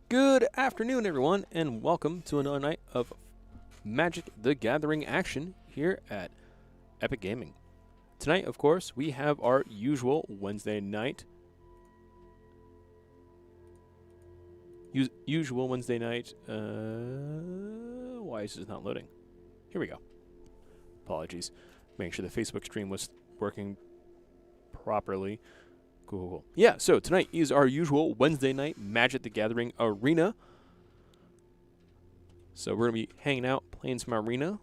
Good afternoon, everyone, and welcome to another night of Magic the Gathering action here at Epic Gaming. Tonight, of course, we have our usual Wednesday night. Usual Wednesday night. Why is this not loading? Here we go. Apologies. Making sure the Facebook stream was working properly. Cool. Yeah, so tonight is our usual Wednesday night Magic the Gathering Arena. So we're going to be hanging out, playing some Arena.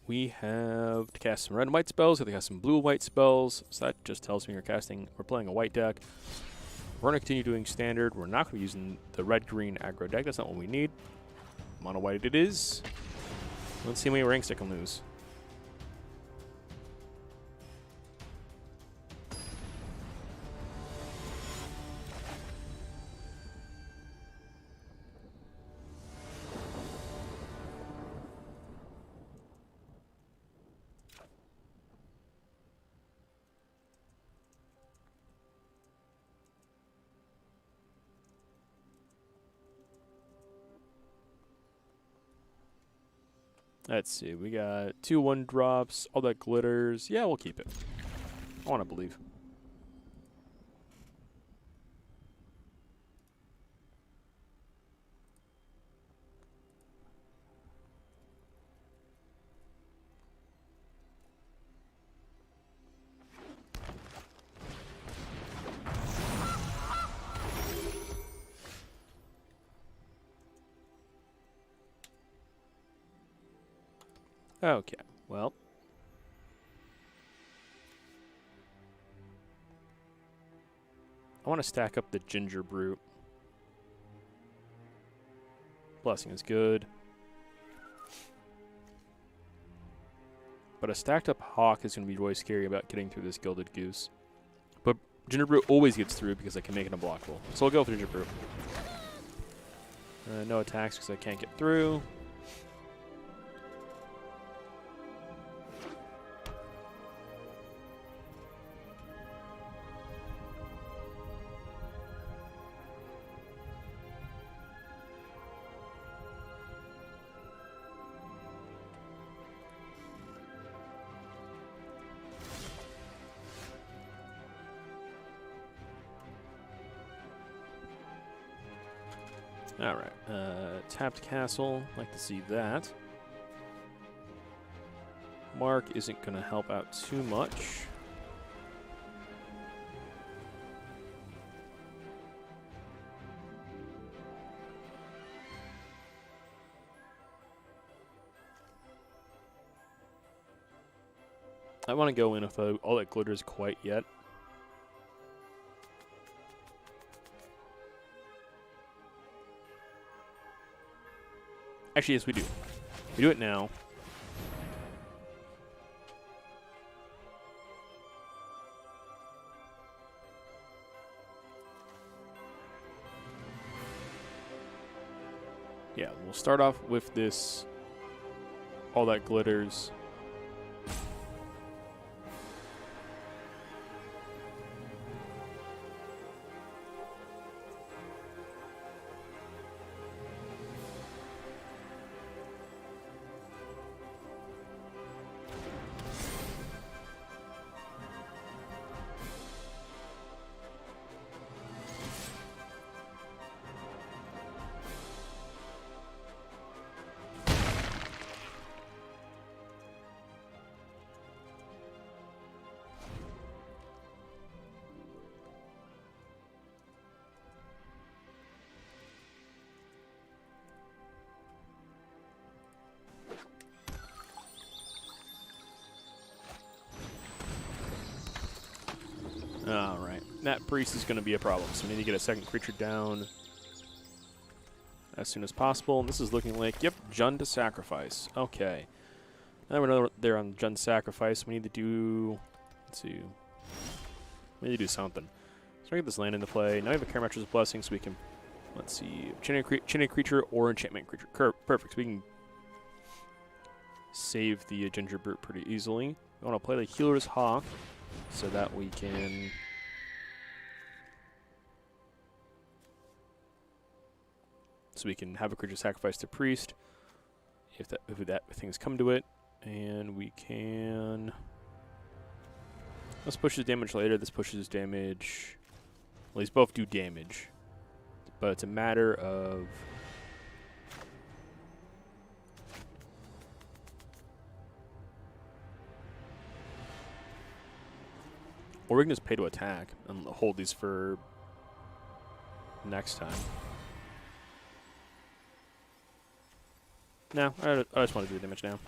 We have to cast some red and white spells. We have to cast some blue and white spells. So that just tells me we're playing a white deck. We're going to continue doing standard. We're not going to be using the red-green aggro deck. That's not what we need. Mono white it is. Let's see how many ranks I can lose. Let's see, we got 2 1-drops, all that glitters. Yeah, we'll keep it. I want to believe. Okay, well. I want to stack up the Ginger Brute. Blessing is good. But a stacked up Hawk is going to be really scary about getting through this Gilded Goose. But Ginger Brute always gets through because I can make it unblockable. So I'll go for Ginger Brute. No attacks because I can't get through. Alright, tapped castle, like to see that. Mark isn't going to help out too much. I want to go in if all that glitters quite yet. Actually, yes, we do. We do it now. Yeah, we'll start off with this. All that glitters. Alright, that priest is going to be a problem, so we need to get a second creature down as soon as possible. And this is looking like, yep, Jund to sacrifice. Okay. Now we're there on Jund sacrifice. We need to do, let's see, we need to do something. So I get this land into play. Now we have a Karametra's Blessing, so we can, let's see, Enchanted Creature or Enchantment Creature. Perfect, so we can save the Ginger Brute pretty easily. I want to play the Healer's Hawk so that we can so we can have a creature sacrificed to priest if that things come to it, and we can. This pushes damage later. This pushes damage. Well, these both do damage, but it's a matter of. Or we can just pay to attack and hold these for next time. No, I just want to do the damage now.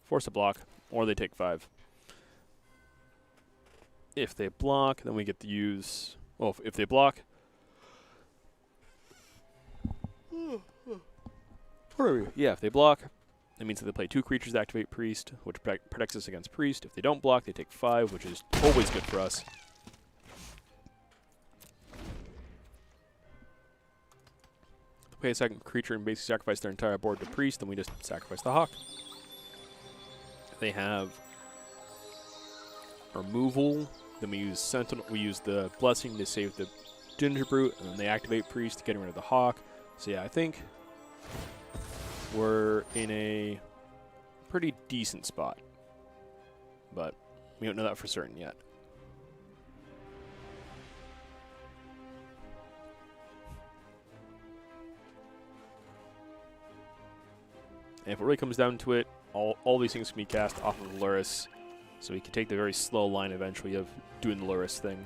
Force a block, or they take 5. If they block, then we get to use... Well, if they block... Yeah, if they block... That means that they play 2 creatures to activate Priest, which protects us against Priest. If they don't block, they take 5, which is always good for us. If they play a second creature and basically sacrifice their entire board to Priest, then we just sacrifice the Hawk. If they have removal, then we use Sentinel. We use the Blessing to save the Ginger Brute, and then they activate Priest, getting rid of the Hawk. So yeah, I think we're in a pretty decent spot, but we don't know that for certain yet. And if it really comes down to it, all these things can be cast off of Luris, so we can take the very slow line eventually of doing the Luris thing.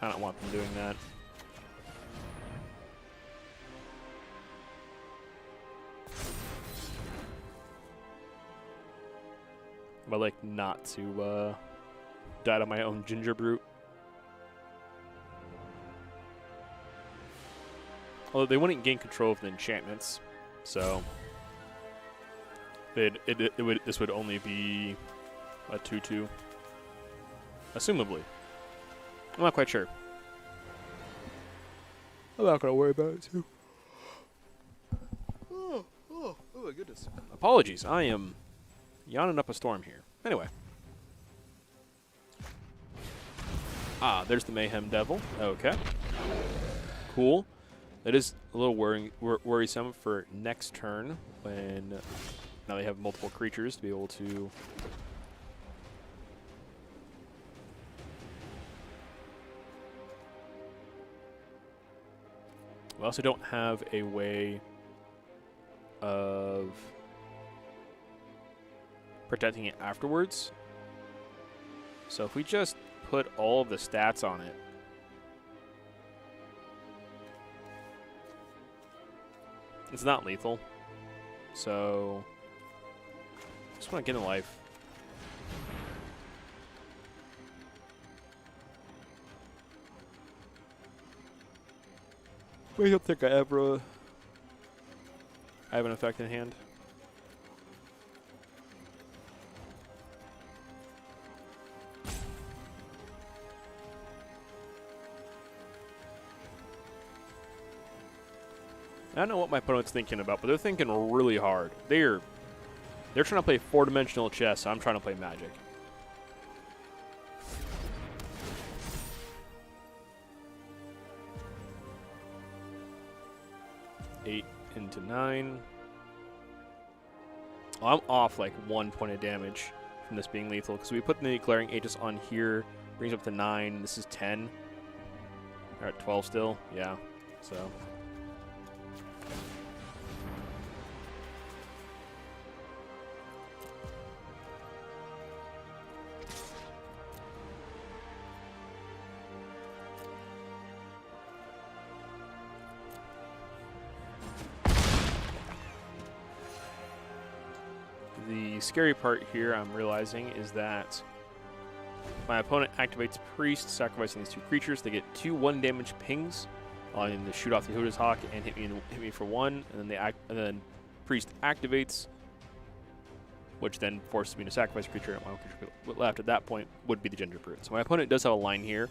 I don't want them doing that. But like not to die to my own Ginger Brute. Although they wouldn't gain control of the enchantments, so this would only be a 2/2, assumably. I'm not quite sure. I'm not gonna worry about it too. Oh my goodness. Apologies, I am yawning up a storm here. Anyway. Ah, there's the Mayhem Devil. Okay. Cool. That is a little worrisome for next turn when now they have multiple creatures to be able to. We also don't have a way of protecting it afterwards. So if we just put all of the stats on it, it's not lethal. So I just want to get in life. I don't think I ever have an effect in hand. I don't know what my opponent's thinking about, but they're thinking really hard. They're trying to play 4-dimensional chess, so I'm trying to play Magic. Eight into 9. Well, I'm off like 1 point of damage from this being lethal because we put the Glaring Aegis on here, brings up to 9. This is 10. We're at 12 still. Yeah. So. The scary part here I'm realizing is that my opponent activates Priest, sacrificing these 2 creatures. They get 2 1-damage pings on the shoot off the Hoda's Hawk and hit me for 1, and then Priest activates, which then forces me to sacrifice a creature. And my creature left at that point would be the Ginger Brute. So my opponent does have a line here.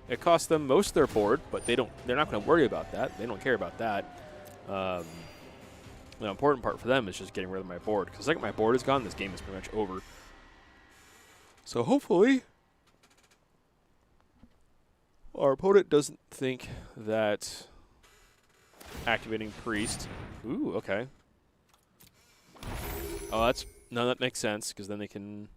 It costs them most of their board, but they're not going to worry about that. They don't care about that. The important part for them is just getting rid of my board. Because the second my board is gone, this game is pretty much over. So hopefully our opponent doesn't think that activating Priest. Ooh, okay. Oh, that makes sense, because then they can...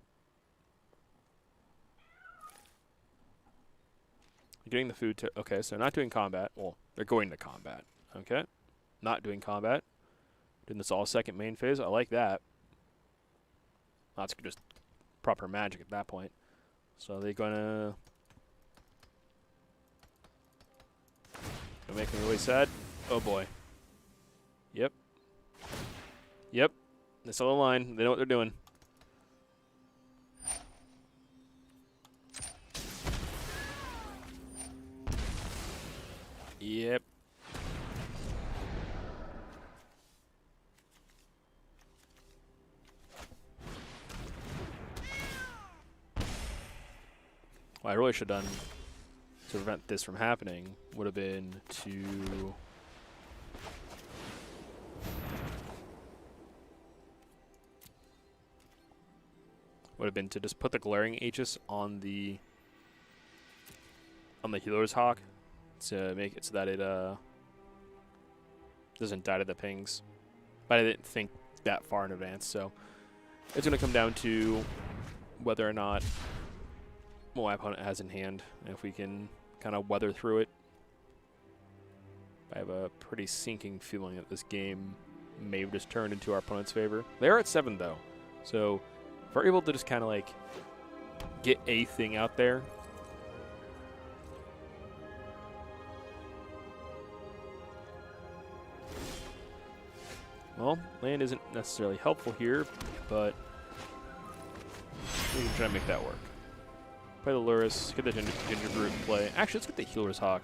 Getting the food to... Okay, so not doing combat. Well, they're going to combat. Okay. Not doing combat. Doing this all second main phase. I like that. That's just proper magic at that point. So they're gonna make me really sad. Oh boy. Yep. Yep. They saw the line. They know what they're doing. Yep. What I really should have done to prevent this from happening would have been to... just put the glaring Aegis on the healer's hawk to make it so that it doesn't die to the pings. But I didn't think that far in advance, so it's going to come down to whether or not what my opponent has in hand, and if we can kind of weather through it. I have a pretty sinking feeling that this game may have just turned into our opponent's favor. They are at 7, though, so if we're able to just kind of like get a thing out there, well, land isn't necessarily helpful here, but we can try to make that work. Play the Luris, get the Ginger Brute in play. Actually, let's get the Healer's Hawk.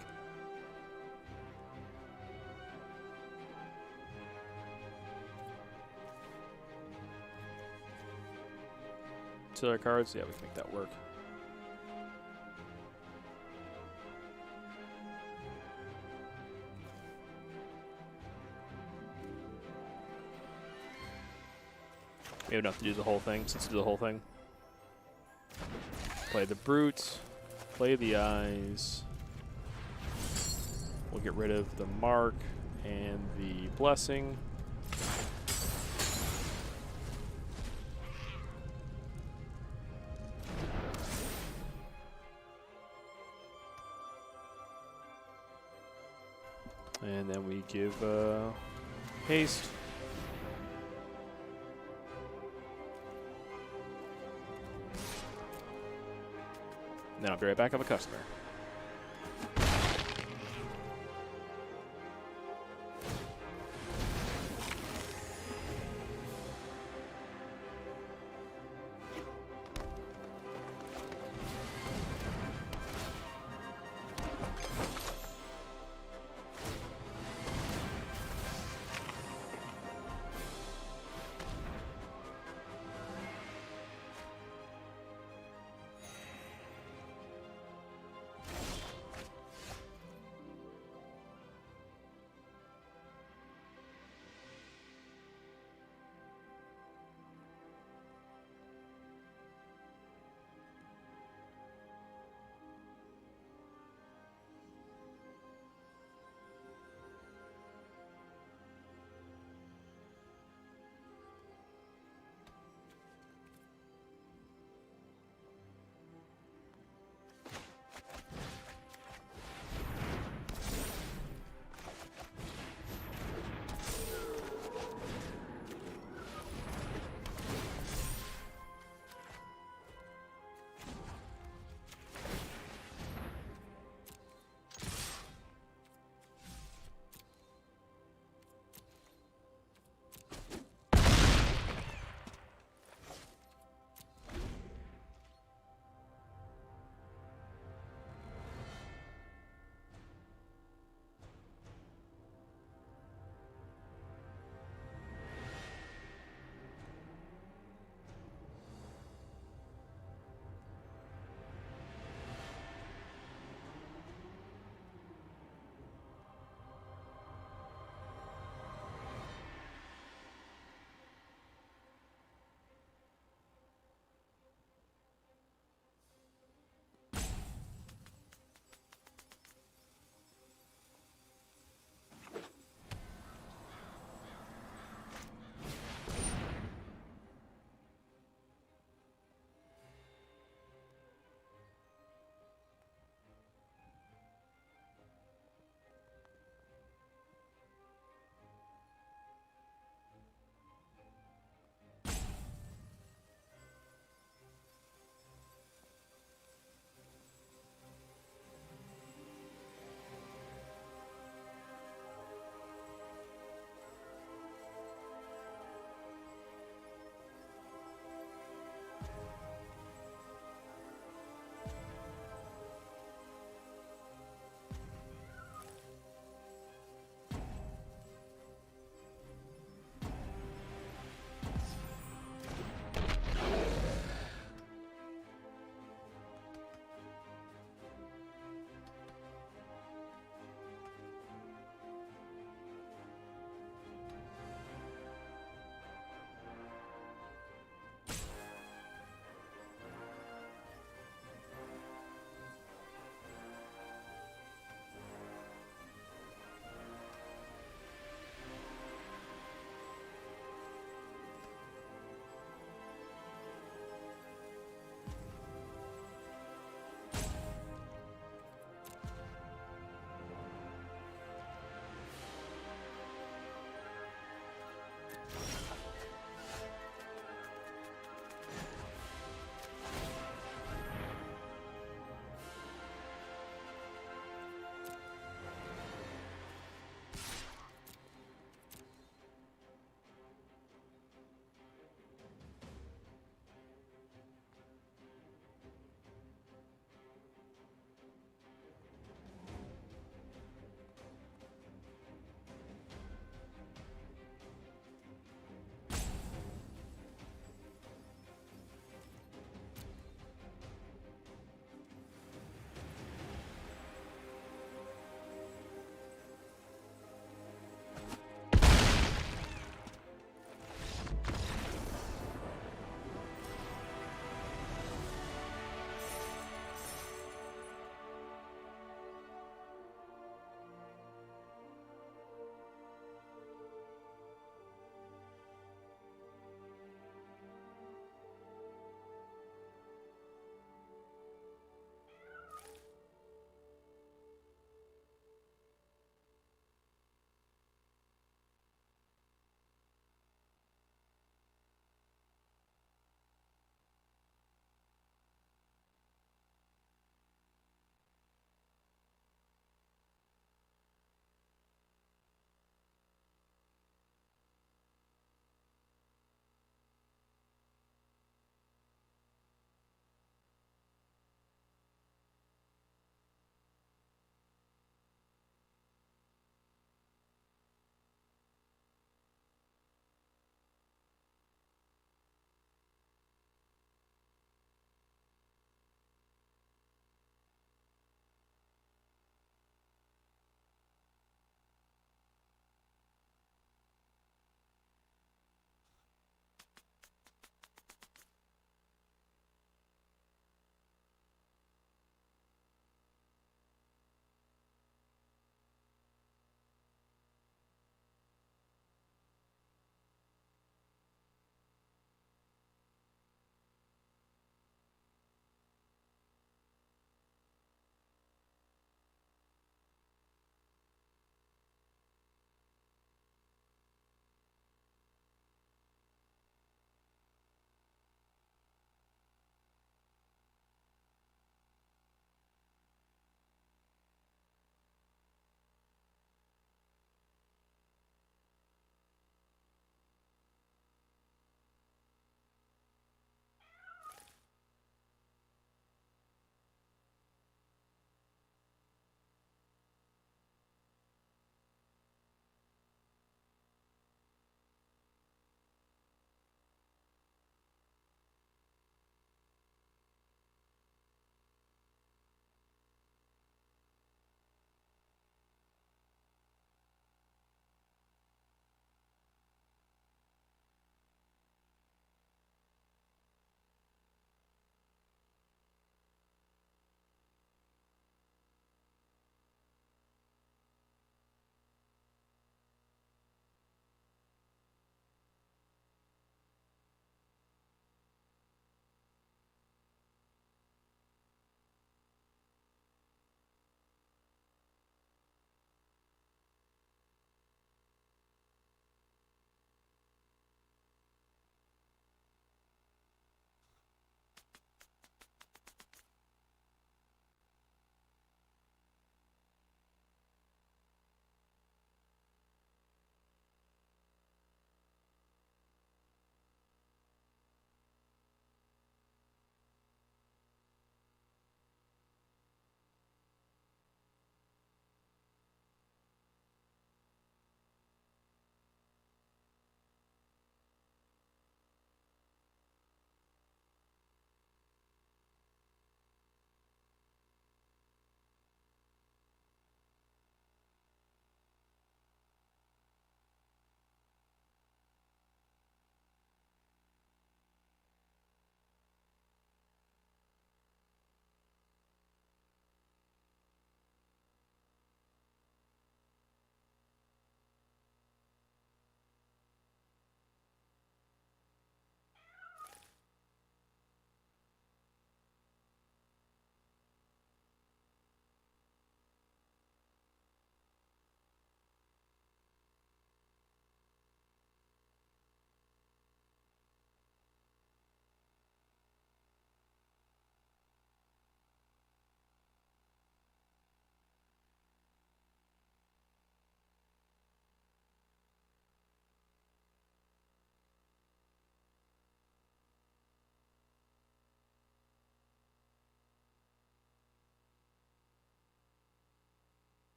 To our cards, yeah, we can make that work. We have enough to do the whole thing, so let's do the whole thing. Play the Brute, play the Eyes. We'll get rid of the Mark and the Blessing. And then we give haste. Then I'll be right back up a customer.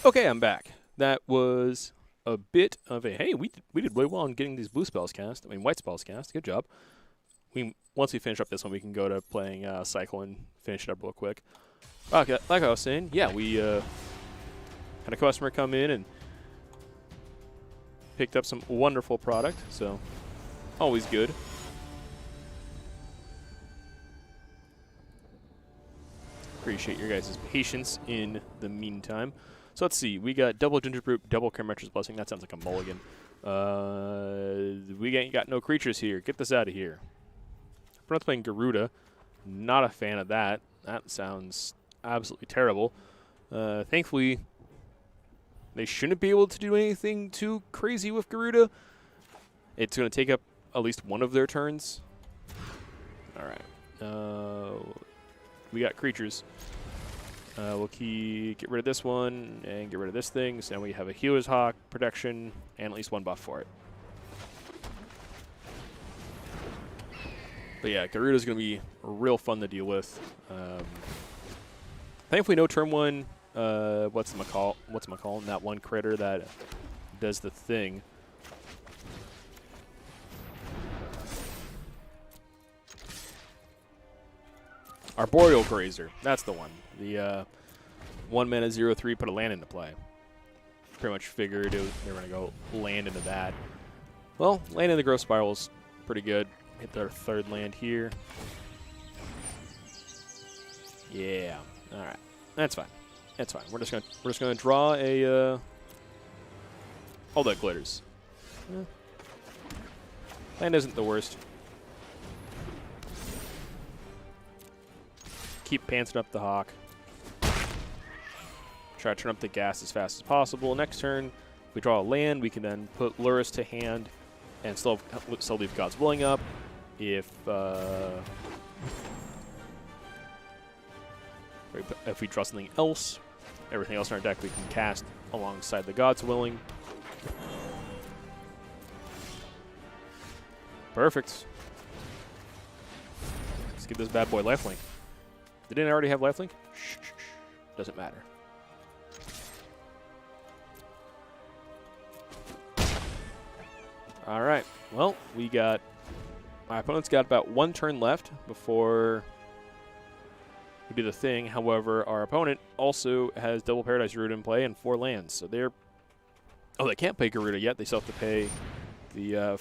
Okay, I'm back. That was a bit of a hey. We did way well on getting these blue spells cast. I mean, white spells cast. Good job. Once we finish up this one, we can go to playing Cycle and finish it up real quick. Okay, like I was saying, yeah, we had a customer come in and picked up some wonderful product. So always good. Appreciate your guys' patience in the meantime. So let's see. We got double ginger brute, double Kermetra's blessing. That sounds like a mulligan. We ain't got no creatures here. Get this out of here. We're not playing Garuda. Not a fan of that. That sounds absolutely terrible. Thankfully, they shouldn't be able to do anything too crazy with Garuda. It's going to take up at least one of their turns. All right. We got creatures. We'll get rid of this one and get rid of this thing. So now we have a Healer's Hawk, protection, and at least one buff for it. But yeah, Garuda's going to be real fun to deal with. Thankfully, no turn one. What's my call? That one critter that does the thing. Arboreal Grazer. That's the one. The 1 mana 0/3 put a land into play. Pretty much figured they were going to go land into that. Well, land in the Growth Spiral is pretty good. Hit their third land here. Yeah. All right. That's fine. That's fine. We're just gonna draw a. Oh, that glitters. Land isn't the worst. Keep pantsing up the Hawk. Try to turn up the gas as fast as possible. Next turn, if we draw a land, we can then put Lurrus to hand and still leave God's Willing up. If we draw something else, everything else in our deck we can cast alongside the God's Willing. Perfect. Let's give this bad boy lifelink. Didn't I already have lifelink? Shh. Doesn't matter. All right. Well, my opponent's got about one turn left before we do the thing. However, our opponent also has double Paradise Root in play and 4 lands. So they can't pay Garuda yet. They still have to pay the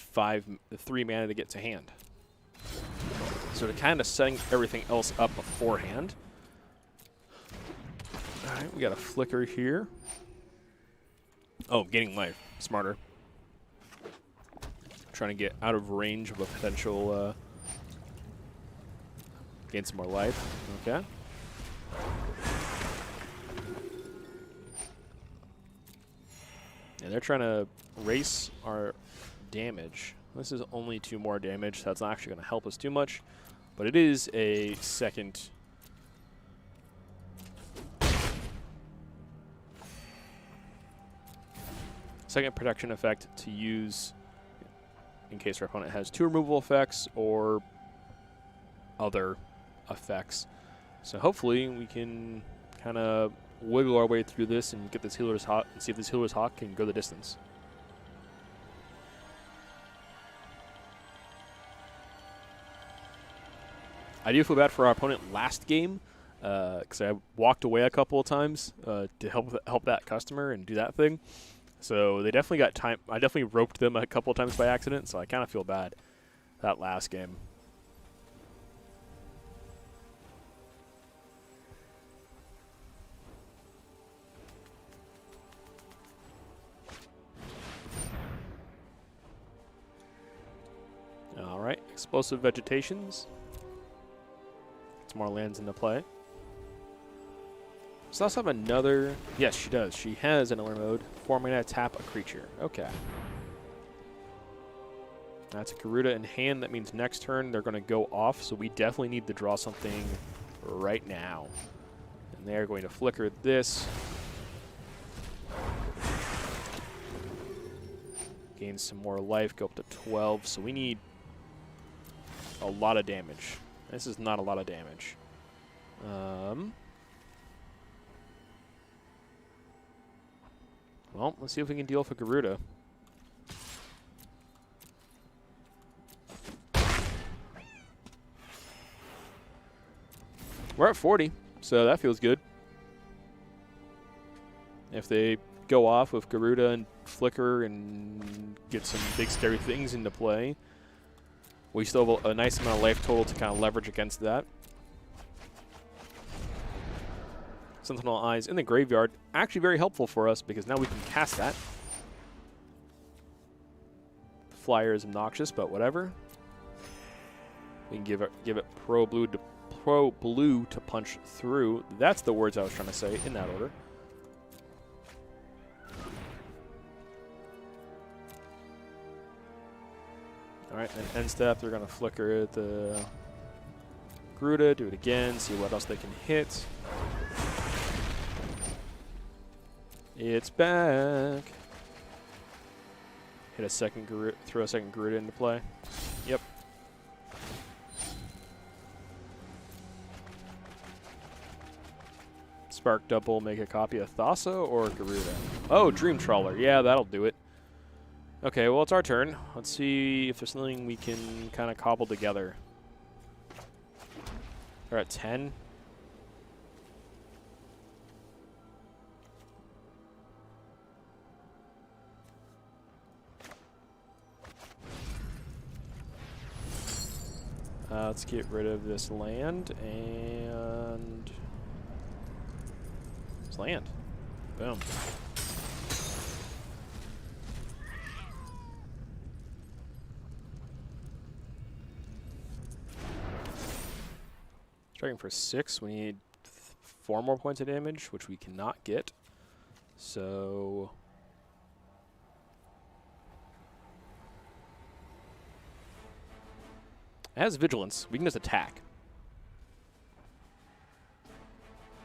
3 mana to get to hand. So they're kind of setting everything else up beforehand. All right, we got a flicker here. Oh, gaining life. Smarter. Trying to get out of range of a potential gain some more life. Okay. And they're trying to race our damage. This is only 2 more damage, so that's not actually going to help us too much. But it is a second protection effect to use in case our opponent has 2 removal effects or other effects. So hopefully we can kind of wiggle our way through this and get this Healer's Hawk and see if this Healer's Hawk can go the distance. I do feel bad for our opponent last game because I walked away a couple of times to help that customer and do that thing. So they definitely got time. I definitely roped them a couple of times by accident, so I kind of feel bad that last game. All right, explosive vegetations. Some more lands into play. So let's have another. Yes, she does. She has an another mode. 4 mana, tap a creature. Okay. That's a Garuda in hand. That means next turn they're going to go off. So we definitely need to draw something right now. And they're going to flicker this. Gain some more life. Go up to 12. So we need a lot of damage. This is not a lot of damage. Well, let's see if we can deal with a Garuda. We're at 40, so that feels good. If they go off with Garuda and Flicker and get some big scary things into play, we still have a nice amount of life total to kind of leverage against that. Sentinel Eyes in the graveyard, actually very helpful for us because now we can cast that. Flyer is obnoxious, but whatever. We can give it Pro Blue to punch through. That's the words I was trying to say in that order. All right, and end step, they're going to flicker at the Garuda, do it again, see what else they can hit. It's back. Hit a second Garuda, throw a second Garuda into play. Yep. Spark double, make a copy of Thassa or Garuda. Oh, Dream Trawler. Yeah, that'll do it. Okay, well, it's our turn. Let's see if there's something we can kind of cobble together. They're at 10. Let's get rid of this land and it's land. Boom. Striking for 6. We need 4 more points of damage, which we cannot get. So it has vigilance. We can just attack.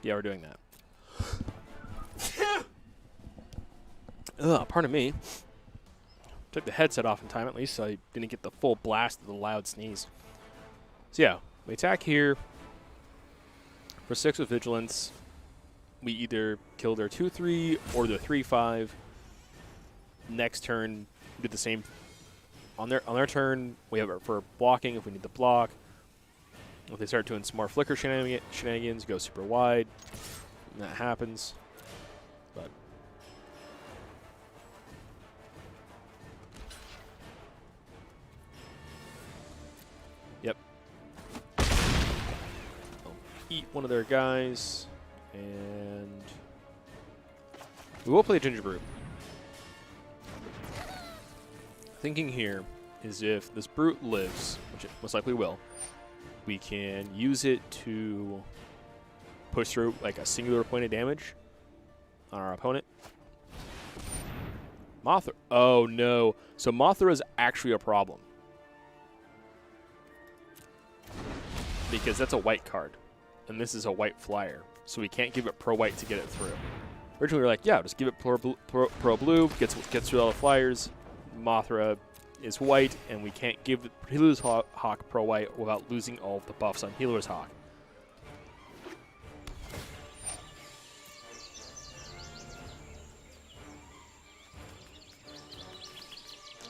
Yeah, we're doing that. Ugh, pardon me. Took the headset off in time at least, so I didn't get the full blast of the loud sneeze. So yeah, we attack here. For 6 with vigilance, we either kill their 2/3 or their 3/5. Next turn, we do the same. On their turn, we have it for blocking if we need to block. If they start doing some more flicker shenanigans, go super wide. And that happens. But yep. I'll eat one of their guys, and we will play Ginger Brew. Thinking here is if this Brute lives, which it most likely will, we can use it to push through like a singular point of damage on our opponent. Mothra. Oh no. So Mothra is actually a problem. Because that's a white card. And this is a white flyer. So we can't give it pro white to get it through. Originally we were like, yeah, just give it pro blue, gets through all the flyers. Mothra is white, and we can't give Healer's Hawk pro white without losing all of the buffs on Healer's Hawk.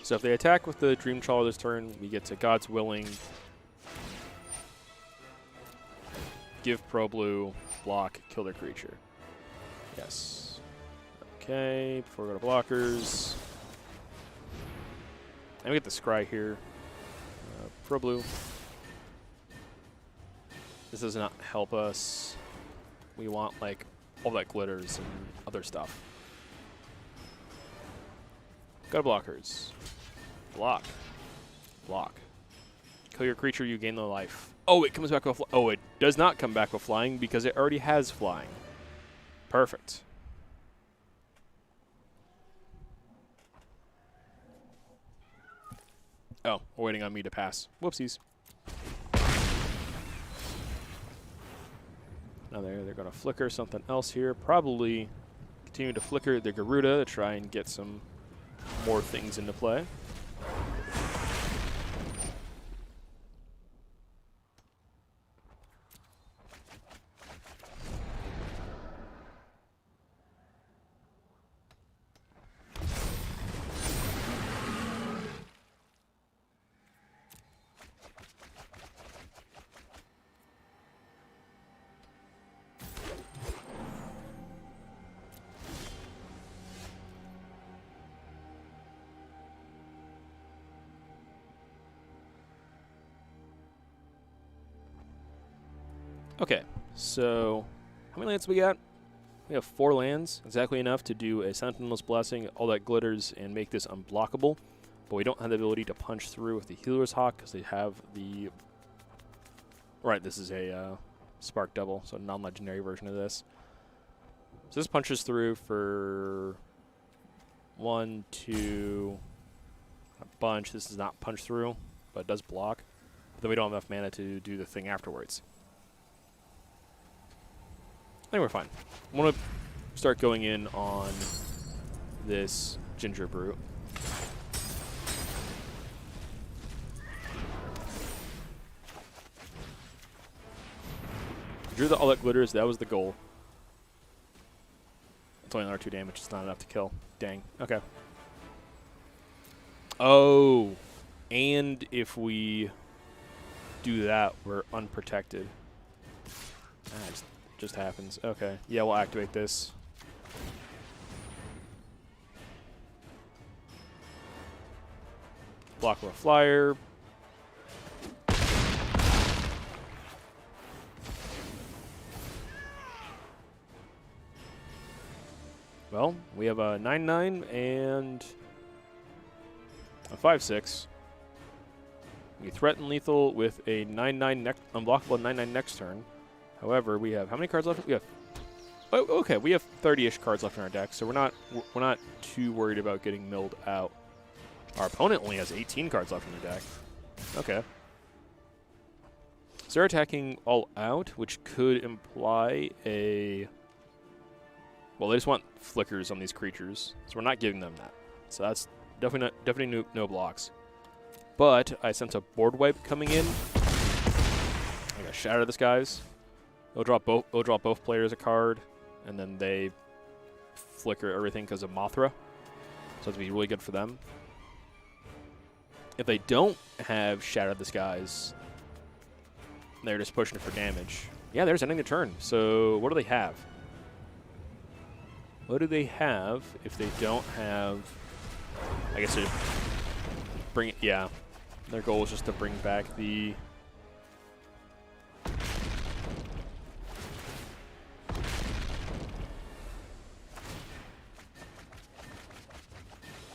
So if they attack with the Dream Trawler this turn, we get to God's Willing, give pro blue, block, kill their creature. Yes. Okay, before we go to blockers. And we get the Scry here. Pro blue. This does not help us. We want like all that glitters and other stuff. Go to blockers. Block. Block. Kill your creature, you gain the life. Oh, it comes back with oh, it does not come back with flying because it already has flying. Perfect. Oh, we're waiting on me to pass. Whoopsies. Now they're going to flicker something else here. Probably continue to flicker the Garuda to try and get some more things into play. Okay, so how many lands we got? We have 4 lands, exactly enough to do a Sentinel's Blessing, all that glitters, and make this unblockable. But we don't have the ability to punch through with the Healer's Hawk because they have the... Right, this is a Spark Double, so a non-legendary version of this. So this punches through for 1, 2, a bunch. This does not punch through, but it does block. But then we don't have enough mana to do the thing afterwards. I think we're fine. I want to start going in on this Ginger Brute. Drew all that glitters. That was the goal. It's only another 2 damage. It's not enough to kill. Dang. Okay. Oh. And if we do that, we're unprotected. Ah, just happens. Okay. Yeah, we'll activate this. Block with a flyer. Well, we have a 9/9 and a 5/6. We threaten lethal with a 9/9 unblockable 9/9 next turn. However, we have how many cards left? We have okay, we have 30-ish cards left in our deck, so we're not too worried about getting milled out. Our opponent only has 18 cards left in the deck. Okay. So they're attacking all out, which could imply a... Well, they just want flickers on these creatures, so we're not giving them that. So that's definitely no blocks. But I sense a board wipe coming in. I gotta shatter this guys. It'll drop both players a card, and then they flicker everything because of Mothra. So it'll be really good for them. If they don't have Shatter the Skies, they're just pushing it for damage. Yeah, they're ending the turn. So what do they have? What do they have if they don't have... I guess they bring it... Yeah. Their goal is just to bring back the...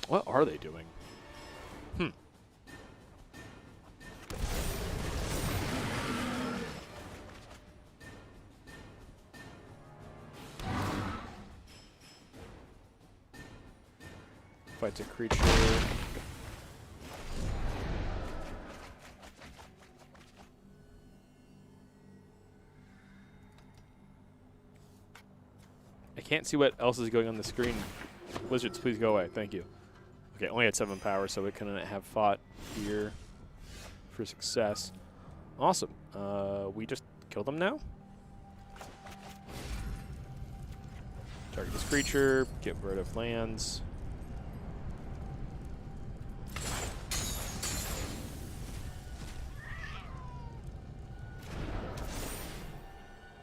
What are they doing? Fights a creature. I can't see what else is going on the screen. Wizards, please go away. Thank you. Okay, only had 7 power, so we couldn't have fought here for success. Awesome. We just kill them now? Target this creature, get rid of lands.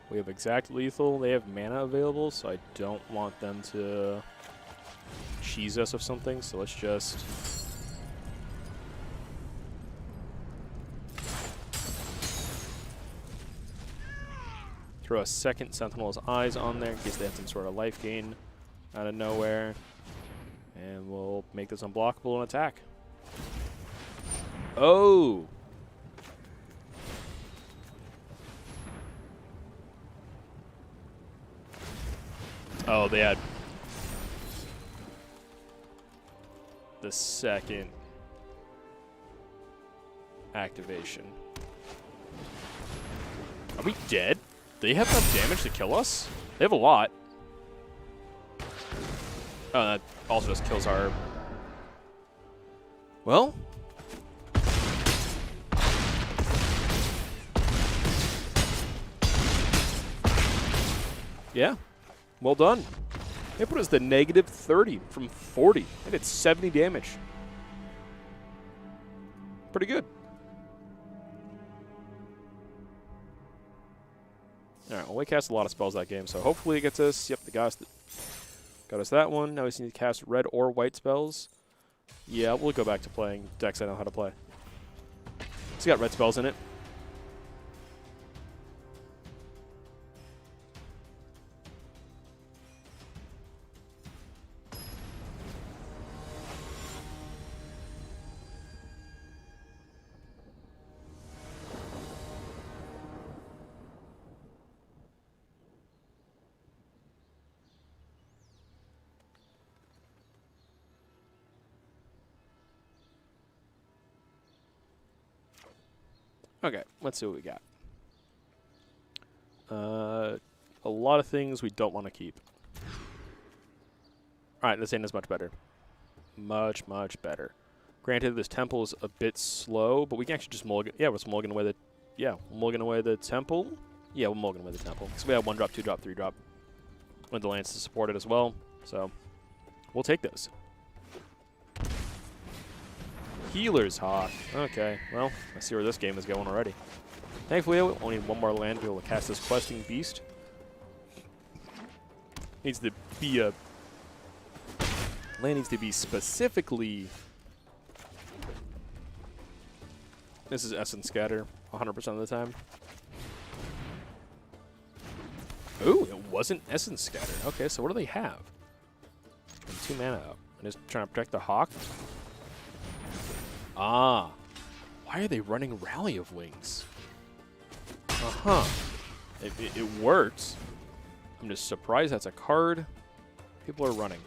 We have exact lethal. They have mana available, so I don't want them to cheese us of something. So let's just... throw a second Sentinel's Eyes on there in case they have some sort of life gain out of nowhere. And we'll make this unblockable and attack. Oh! Oh, they had the second activation. Are we dead? They have enough damage to kill us? They have a lot. Oh, that also just kills our... Well... Yeah. Well done. They put us to negative 30 from 40. They did 70 damage. Pretty good. All right, well, we cast a lot of spells that game, so hopefully it gets us. Yep, got us that one. Now we just need to cast red or white spells. Yeah, we'll go back to playing decks I know how to play. It's got red spells in it. Okay, let's see what we got. A lot of things we don't want to keep. All right, this ain't as much better. Much, much better. Granted, this temple is a bit slow, but we can actually just mulligan. Yeah, we're just mulligan away the. Yeah, we'll mulligan away the temple. Yeah, we'll mulligan away the temple because we have 1 drop, 2 drop, 3 drop. Want the lands to support it as well, so we'll take those. Healer's Hawk. Okay, well, I see where this game is going already. Thankfully, we only need 1 more land to be able to cast this Questing Beast. Needs to be a... Land needs to be specifically... This is Essence Scatter 100% of the time. Ooh, it wasn't Essence Scatter. Okay, so what do they have? And 2 mana out. I'm just trying to protect the Hawk. Ah. Why are they running Rally of Wings? Uh-huh. It works. I'm just surprised that's a card people are running.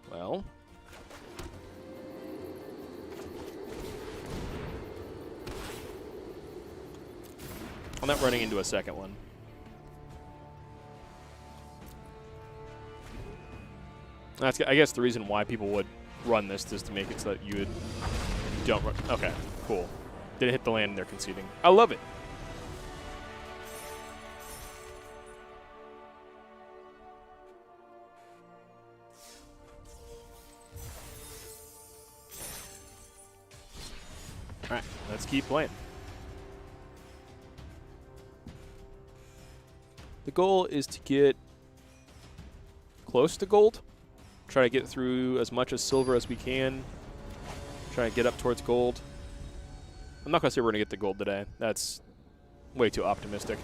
Well. I'm not running into a second one. That's, I guess, the reason why people would run this is to make it so that you don't run. Okay, cool. Didn't hit the land and they're conceding. I love it. All right, let's keep playing. The goal is to get close to gold. Try to get through as much as silver as we can. Try to get up towards gold. I'm not going to say we're going to get the gold today. That's way too optimistic.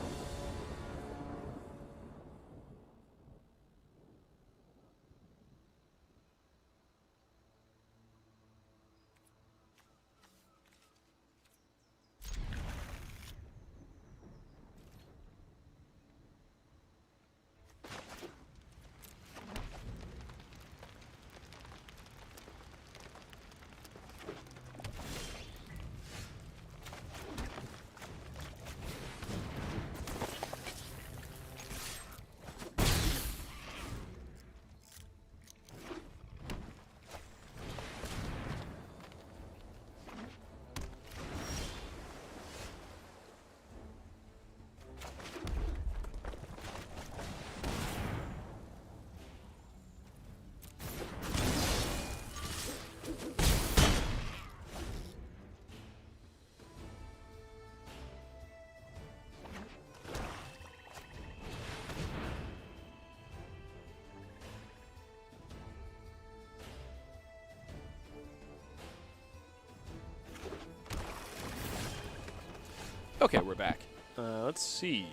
Okay, we're back. Let's see.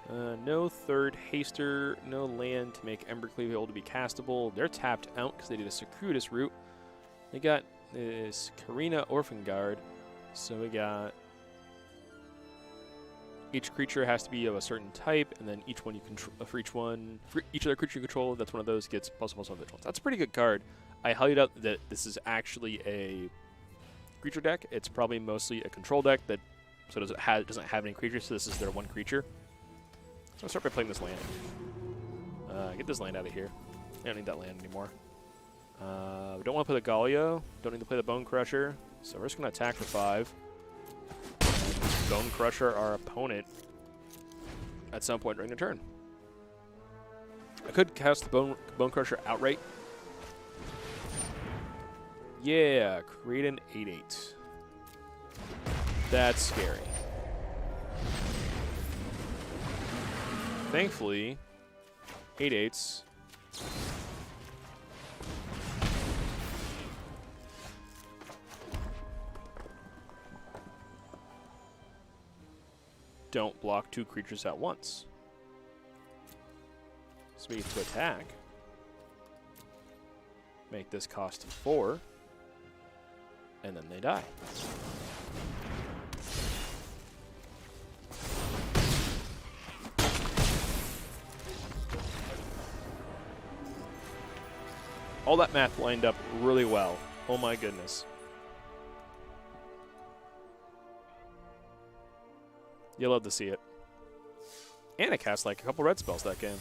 No third haster, no land to make Embercleave able to be castable. They're tapped out because they did a circuitous route. They got this Karina Orphan Guard. So we got each creature has to be of a certain type, and then each one you control for each other creature you control, that's one of those gets +1/+1 vigilance. That's a pretty good card. I highly doubt that this is actually a creature deck. It's probably mostly a control deck that doesn't have any creatures, so this is their 1 creature. So I'll start by playing this land. Get this land out of here. I don't need that land anymore. We don't want to play the Galio. Don't need to play the Bone Crusher. So we're just going to attack for 5. Bone Crusher our opponent at some point during the turn. I could cast the Bone Crusher outright. Yeah, create an 8/8. That's scary. Thankfully, 8/8s. Don't block 2 creatures at once. So we get to attack. Make this cost 4. And then they die. All that math lined up really well. Oh my goodness. You'll love to see it. And I cast like a couple red spells that game.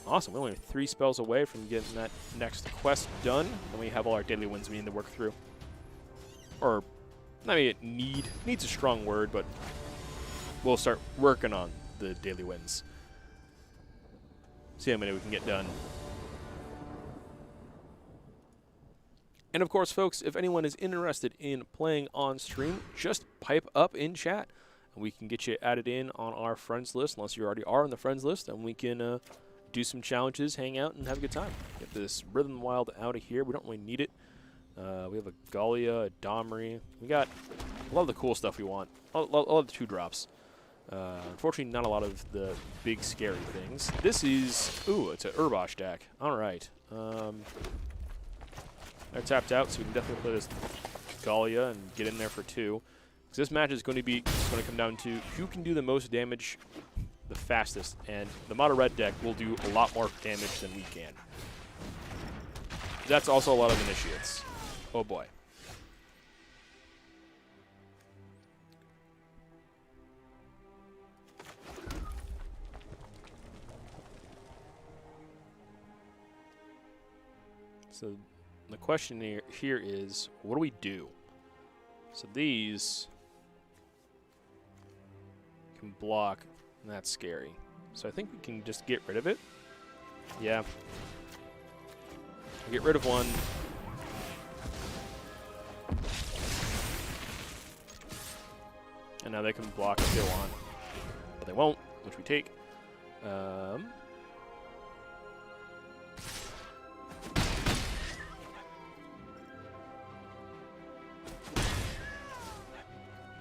Awesome. We're only 3 spells away from getting that next quest done. And we have all our daily wins we need to work through. Or, I mean, needs a strong word, but we'll start working on the daily wins. See how many we can get done. And of course, folks, if anyone is interested in playing on stream, just pipe up in chat. And we can get you added in on our friends list, unless you already are on the friends list, and we can do some challenges, hang out, and have a good time. Get this Rhythm Wild out of here. We don't really need it. We have a Gallia, a Domri. We got a lot of the cool stuff we want. A lot of the 2-drops. Unfortunately, not a lot of the big, scary things. This is... Ooh, it's an Urbosh deck. All right. They're tapped out, so we can definitely play this Gallia and get in there for 2. Because this match is going to come down to who can do the most damage the fastest, and the Mono Red deck will do a lot more damage than we can. That's also a lot of initiates. Oh boy. So the question here is, what do we do? So these can block. And that's scary. So I think we can just get rid of it. Yeah. Get rid of one. And now they can block if they want. But they won't, which we take.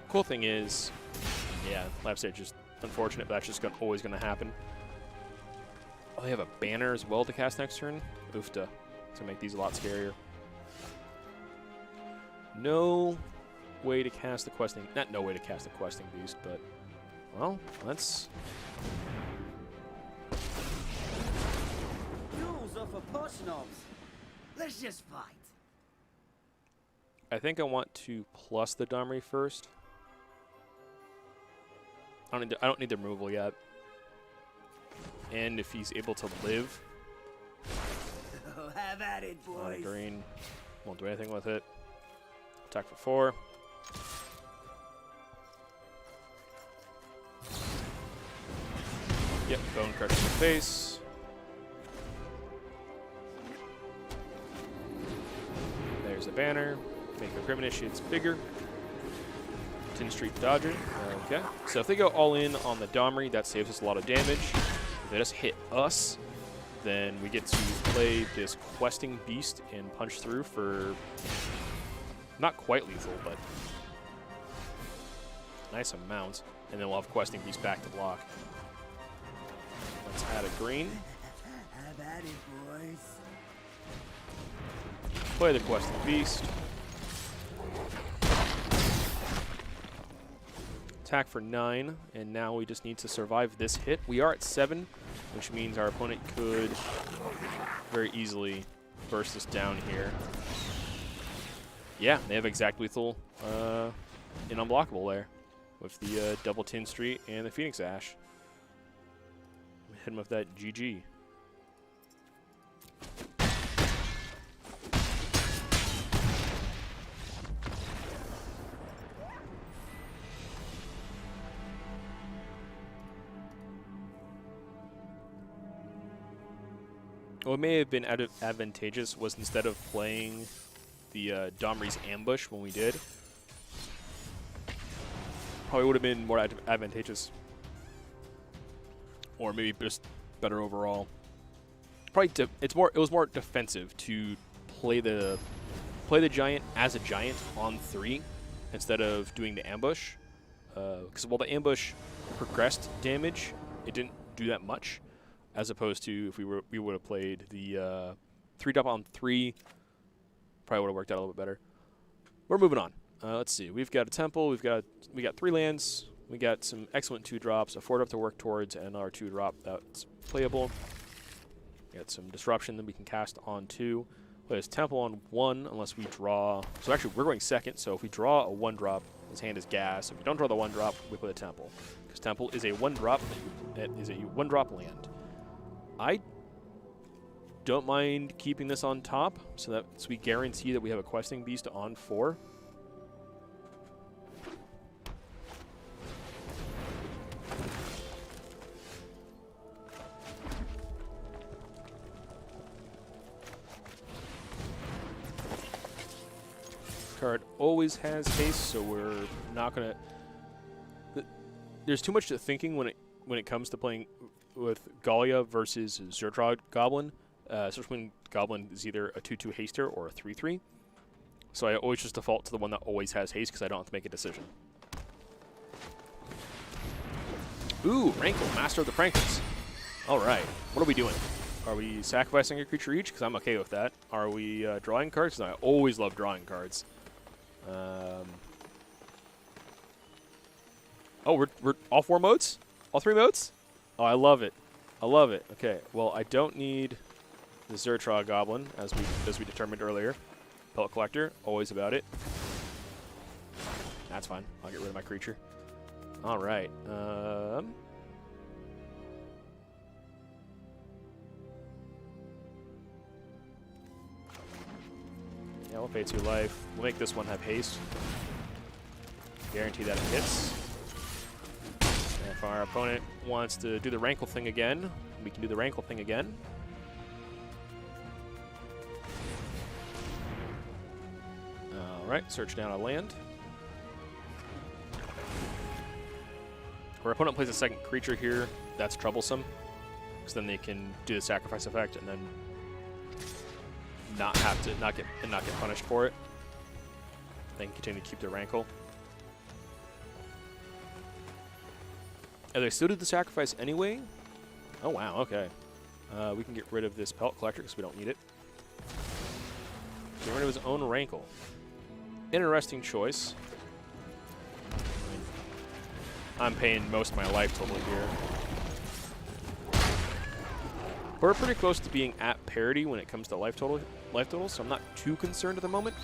Cool thing is, yeah, lab stage is unfortunate, but that's just always going to happen. Oh, they have a banner as well to cast next turn. Oofta. It's going to make these a lot scarier. No way to cast the questing. Not no way to cast the questing beast, but, well, let's... Duels are for push-knobs. Let's just fight. I think I want to plus the Domri first. I don't need the removal yet. And if he's able to live. Oh, have at it, boys. Green. Won't do anything with it. Attack for 4. Yep, Bone Crush in the face. There's the banner. Make the Grim Initiates bigger. Tin Street Dodger. Okay. So if they go all in on the Domri, that saves us a lot of damage. If they just hit us, then we get to play this Questing Beast and punch through for not quite lethal, but nice amount. And then we'll have Questing Beast back to block. Let's add a green. Have at it, boys. Play the Questing Beast. Attack for 9, and now we just need to survive this hit. We are at 7, which means our opponent could very easily burst us down here. Yeah, they have exact lethal and unblockable there with the double Tin Street and the Phoenix Ash. Hit him with that GG. What may have been advantageous was instead of playing the Domri's Ambush when we did, probably would have been more advantageous. Or maybe just better overall. Probably it was more defensive to play the giant as a giant on 3 instead of doing the ambush. Because while the ambush progressed damage, it didn't do that much. As opposed to if we would have played the 3-drop on 3, probably would have worked out a little bit better. We're moving on. Let's see. We've got a temple. We got 3 lands. We got some excellent 2-drops, a 4-drop to work towards, and another 2-drop that's playable. We got some disruption that we can cast on 2. Play his Temple on 1 unless we draw. So actually, we're going second. So if we draw a 1-drop, his hand is gas. If we don't draw the 1-drop, we play the Temple. Because Temple is a 1-drop. It is a 1-drop land. I don't mind keeping this on top so we guarantee that we have a Questing Beast on 4. Card always has haste, so we're not gonna. There's too much thinking when it comes to playing with Gallia versus Zertrog Goblin, especially when Goblin is either a 2/2 haster or a 3/3. So I always just default to the one that always has haste because I don't have to make a decision. Ooh, Rankle, Master of the Prankles. All right, what are we doing? Are we sacrificing a creature each? Because I'm okay with that. Are we drawing cards? Because I always love drawing cards. Oh, we're all 4 modes? All 3 modes? Oh, I love it. I love it. Okay, well, I don't need the Zertrog Goblin, as we determined earlier. Pellet Collector, always about it. That's fine. I'll get rid of my creature. All right. Yeah, we'll pay 2 life. We'll make this one have haste. Guarantee that it hits. And if our opponent wants to do the Rankle thing again, we can do the Rankle thing again. Alright, search down a land. Our opponent plays a second creature here. That's troublesome. Because then they can do the sacrifice effect and then not get punished for it. They can continue to keep their Rankle. Oh, they still do the sacrifice anyway? Oh wow, okay. We can get rid of this Pellet Collector because we don't need it. Get rid of his own Rankle. Interesting choice. I'm paying most of my life total here. We're pretty close to being at parity when it comes to life total, so I'm not too concerned at the moment.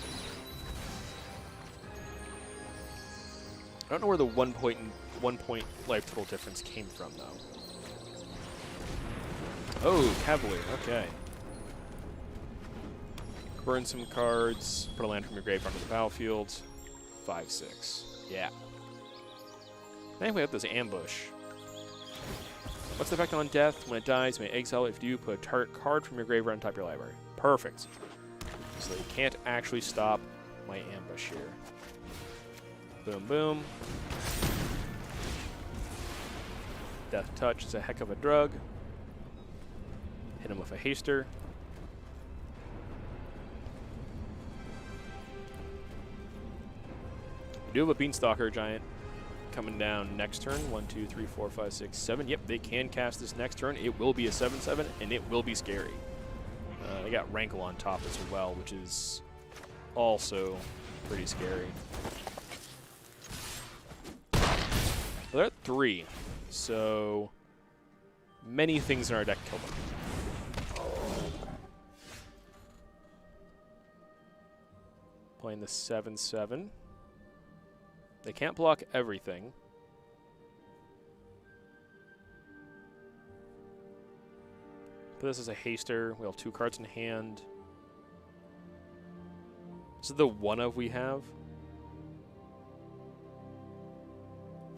I don't know where the 1 point life total difference came from, though. Oh, Cavalier, okay. Burn some cards, put a land from your grave onto the battlefield. 5/6. Yeah. I think we have this ambush. What's the effect on death? When it dies, you may exile it. If you do, put a target card from your graveyard on top of your library. Perfect. So you can't actually stop my ambush here. Boom, boom. Death Touch is a heck of a drug. Hit him with a haster. We do have a Beanstalker Giant coming down next turn. 1, 2, 3, 4, 5, 6, 7. Yep, they can cast this next turn. It will be a 7/7, and it will be scary. They got Rankle on top as well, which is also pretty scary. Well, they're at 3, so many things in our deck kill them. Playing the 7/7. They can't block everything. But this is a haster. We have 2 cards in hand. This is the one of we have.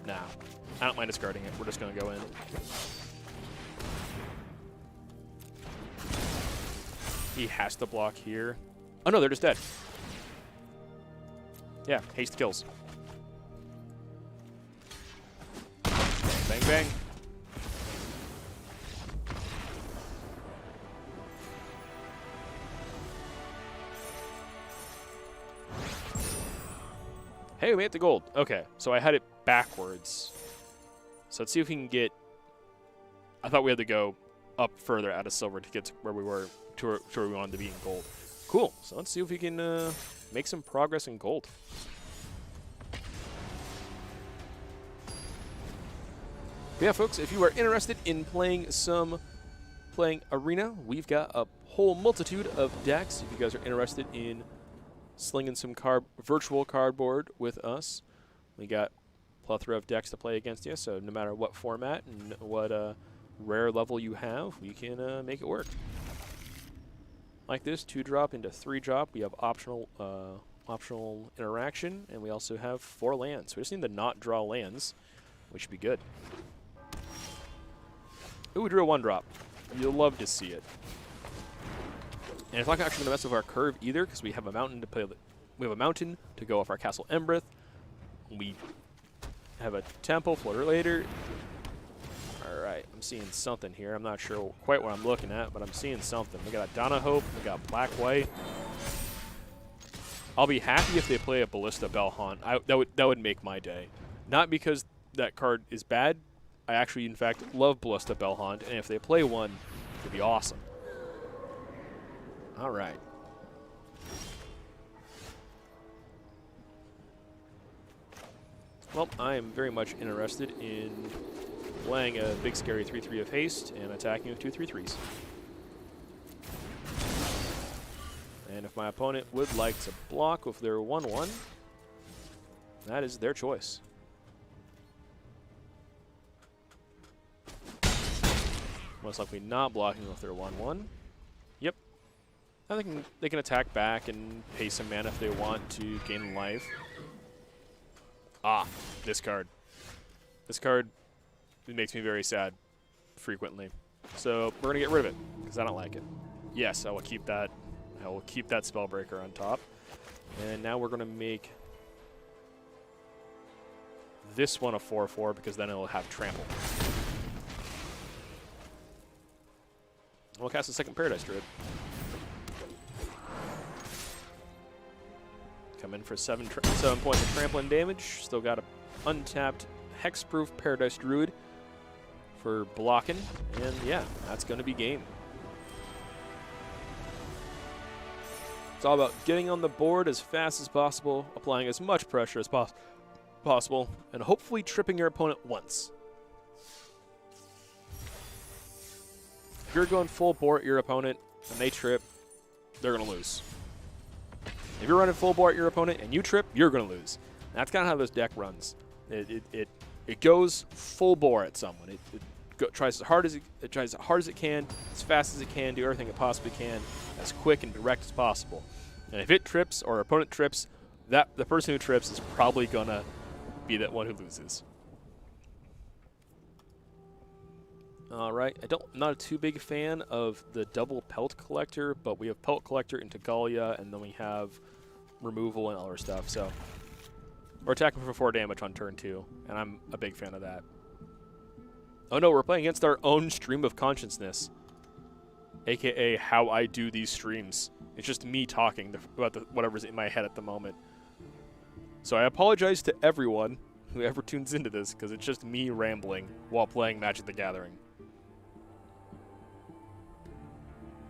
Nah. I don't mind discarding it. We're just going to go in. He has to block here. Oh no, they're just dead. Yeah, haste kills. Bang, bang. Hey, we made it to gold. Okay, so I had it backwards. So let's see if we can get... I thought we had to go up further out of silver to get to where we were, to where we wanted to be in gold. Cool. So let's see if we can make some progress in gold. But yeah, folks, if you are interested in playing Arena, we've got a whole multitude of decks. If you guys are interested in slinging some virtual cardboard with us, we got a plethora of decks to play against you. So no matter what format and what rare level you have, we can make it work. Like this, 2-drop into 3-drop. We have optional interaction, and we also have 4 lands. We just need to not draw lands, which should be good. Ooh, we drew a 1-drop. You'll love to see it. And it's not actually going to mess with our curve either, because we have a mountain to play. We have a mountain to go off our Castle Embreth. We have a temple floater later. All right, I'm seeing something here. I'm not sure quite what I'm looking at, but I'm seeing something. We got a Donna Hope. We got Black White. I'll be happy if they play a Ballista Bellhaunt. That would make my day. Not because that card is bad. I actually, in fact, love Ballista Bellhaunt, and if they play one, it'd be awesome. All right. Well, I am very much interested in playing a big scary 3/3 of haste and attacking with 2 3/3s. And if my opponent would like to block with their 1/1, that is their choice. Most likely not blocking with their 1/1. Yep. I think they can attack back and pay some mana if they want to gain life. Ah, this card. This card, it makes me very sad frequently. So we're going to get rid of it because I don't like it. Yes, I will keep that. I will keep that Spellbreaker on top. And now we're going to make this one a 4/4 because then it will have Trample. We'll cast a second Paradise Druid. Come in for 7 points of trampling damage. Still got a untapped Hexproof Paradise Druid for blocking. And yeah, that's going to be game. It's all about getting on the board as fast as possible, applying as much pressure as possible, and hopefully tripping your opponent once. If you're going full bore at your opponent and they trip, they're going to lose. If you're running full bore at your opponent and you trip, you're going to lose. And that's kind of how this deck runs. It goes full bore at someone. It tries as hard as it can, as fast as it can, do everything it possibly can, as quick and direct as possible. And if it trips or opponent trips, the person who trips is probably going to be that one who loses. All right, I'm not a too big fan of the double Pelt Collector, but we have Pelt Collector into Gallia, and then we have removal and other stuff. So we're attacking for 4 damage on turn 2, and I'm a big fan of that. Oh no, we're playing against our own Stream of Consciousness, aka how I do these streams. It's just me talking about whatever's in my head at the moment. So I apologize to everyone who ever tunes into this, because it's just me rambling while playing Magic the Gathering.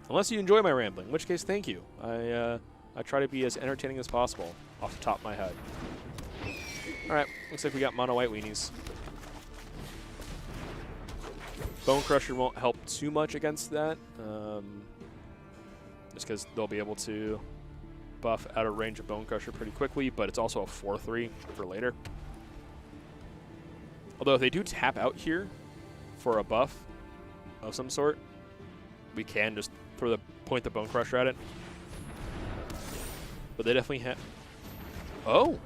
Unless you enjoy my rambling, in which case, thank you. I try to be as entertaining as possible off the top of my head. All right, looks like we got mono white weenies. Bone Crusher won't help too much against that, just because they'll be able to buff out of range of Bone Crusher pretty quickly, but it's also a 4/3 for later. Although if they do tap out here for a buff of some sort, we can just point the Bone Crusher at it. But they definitely have... Oh!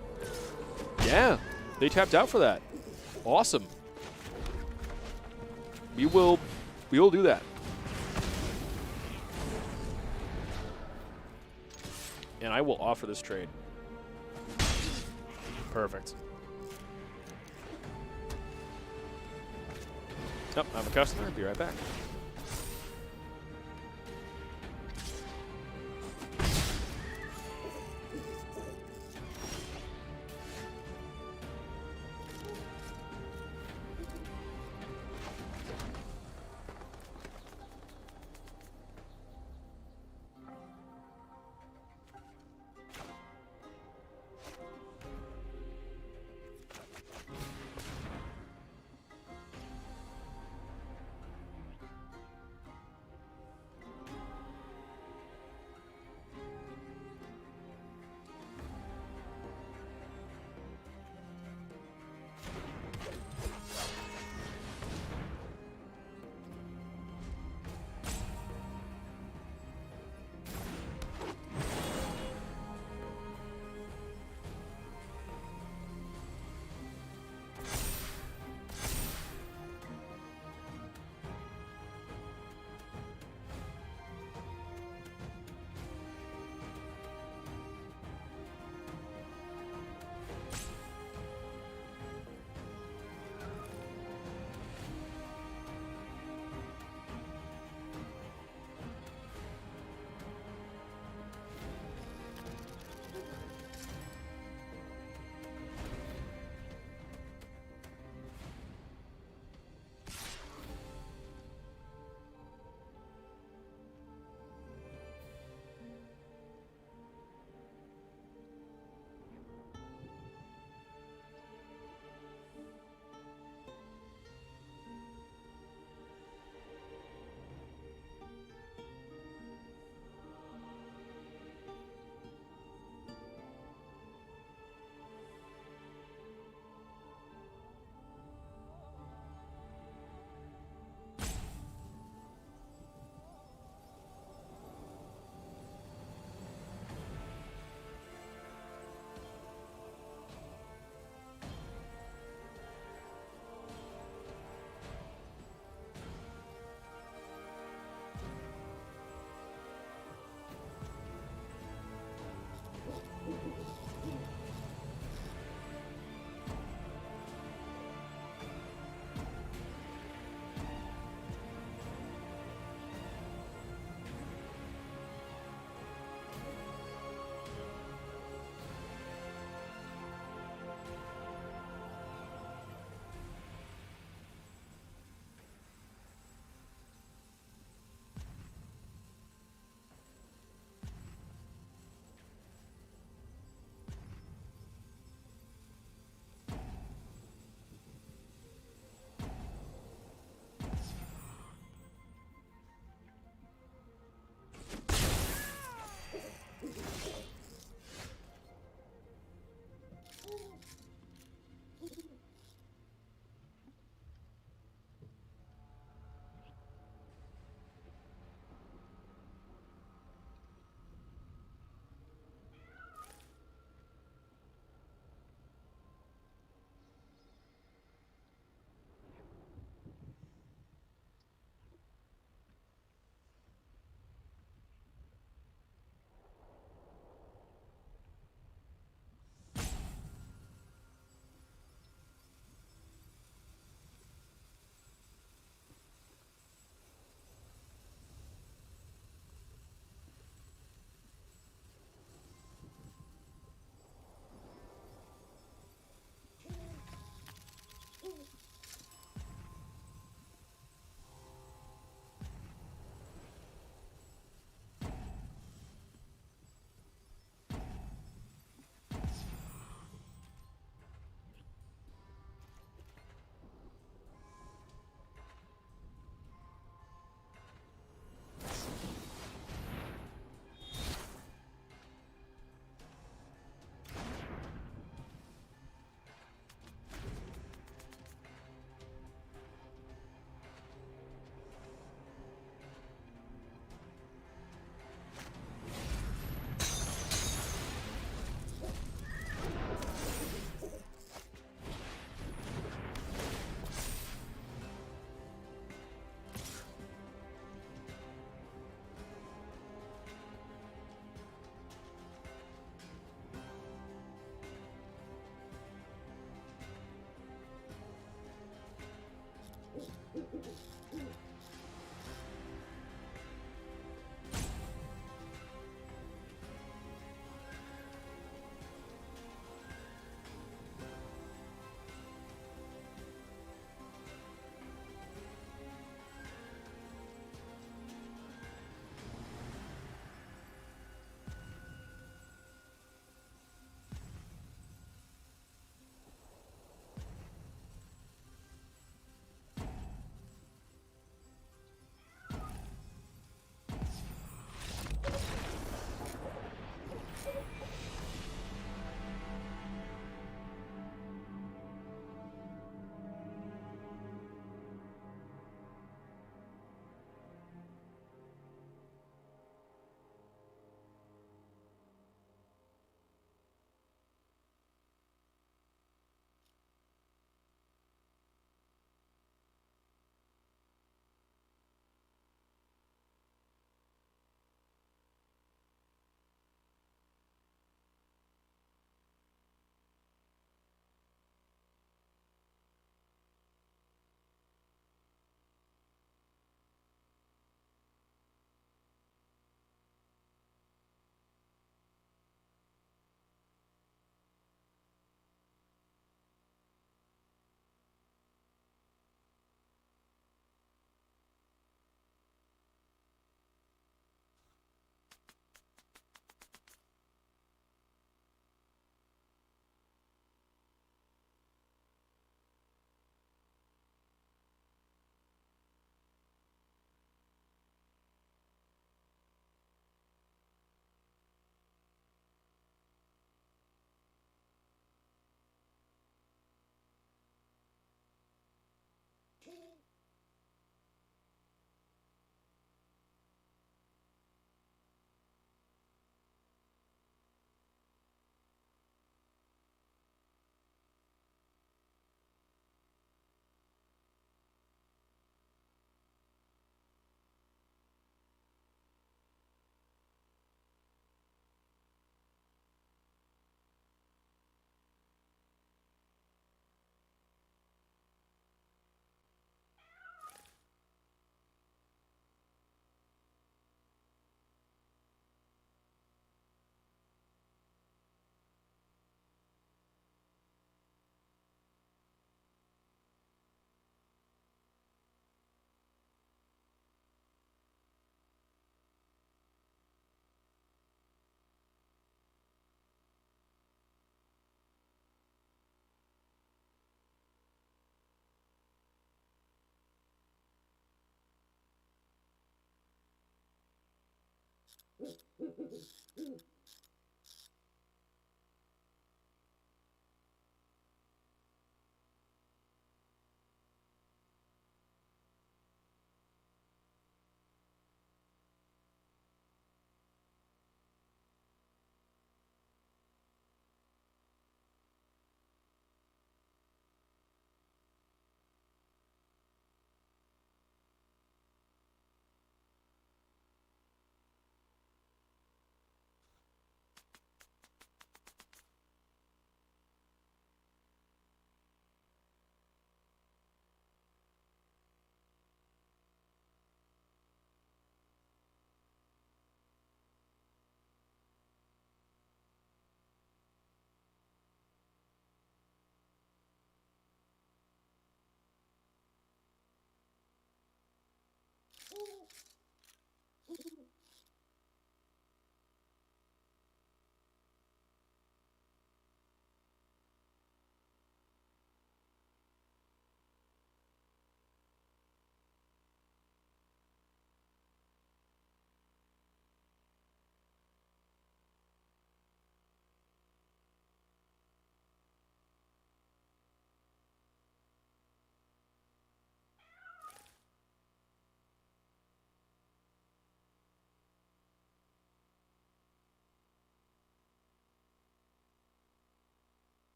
Yeah! They tapped out for that. Awesome. We will do that. And I will offer this trade. Perfect. Oh, I'm a customer. Be right back.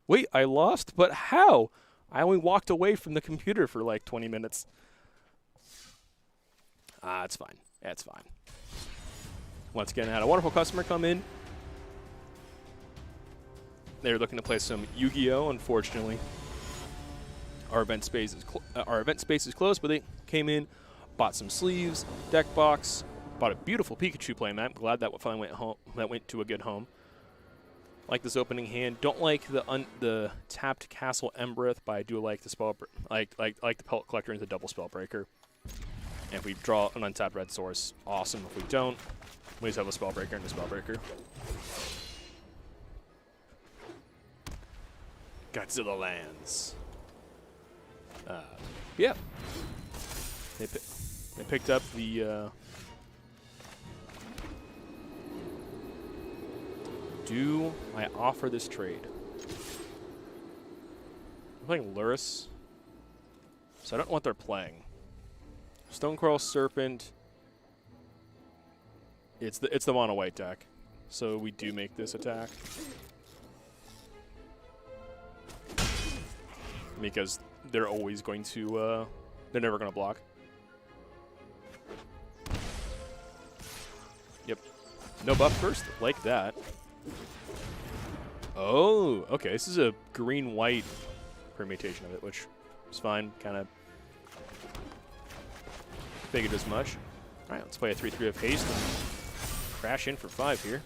Wait, I lost? But how? I only walked away from the computer for like 20 minutes. Ah, it's fine. It's fine. Once again, I had a wonderful customer come in. They were looking to play some Yu-Gi-Oh! Unfortunately, our event space is closed, but they came in, bought some sleeves, deck box, bought a beautiful Pikachu playmat. Glad that finally went home. That went to a good home. Like this opening hand. Don't like the tapped Castle Embereth, but I do like the spell like the Pellet Collector and the double Spellbreaker. And if we draw an untapped red source, awesome. If we don't, we just have a Spellbreaker and a Spellbreaker. Godzilla lands. Yeah. They picked up the. Do I offer this trade? I'm playing Lurrus, so I don't know what they're playing. Stonecoral Serpent. It's the mono white deck, so we do make this attack because they're always going to. They're never going to block. Yep. No buff first, like that. Oh, okay. This is a green-white permutation of it, which is fine. Kind of figured as much. All right, let's play a 3/3 of haste and crash in for 5 here.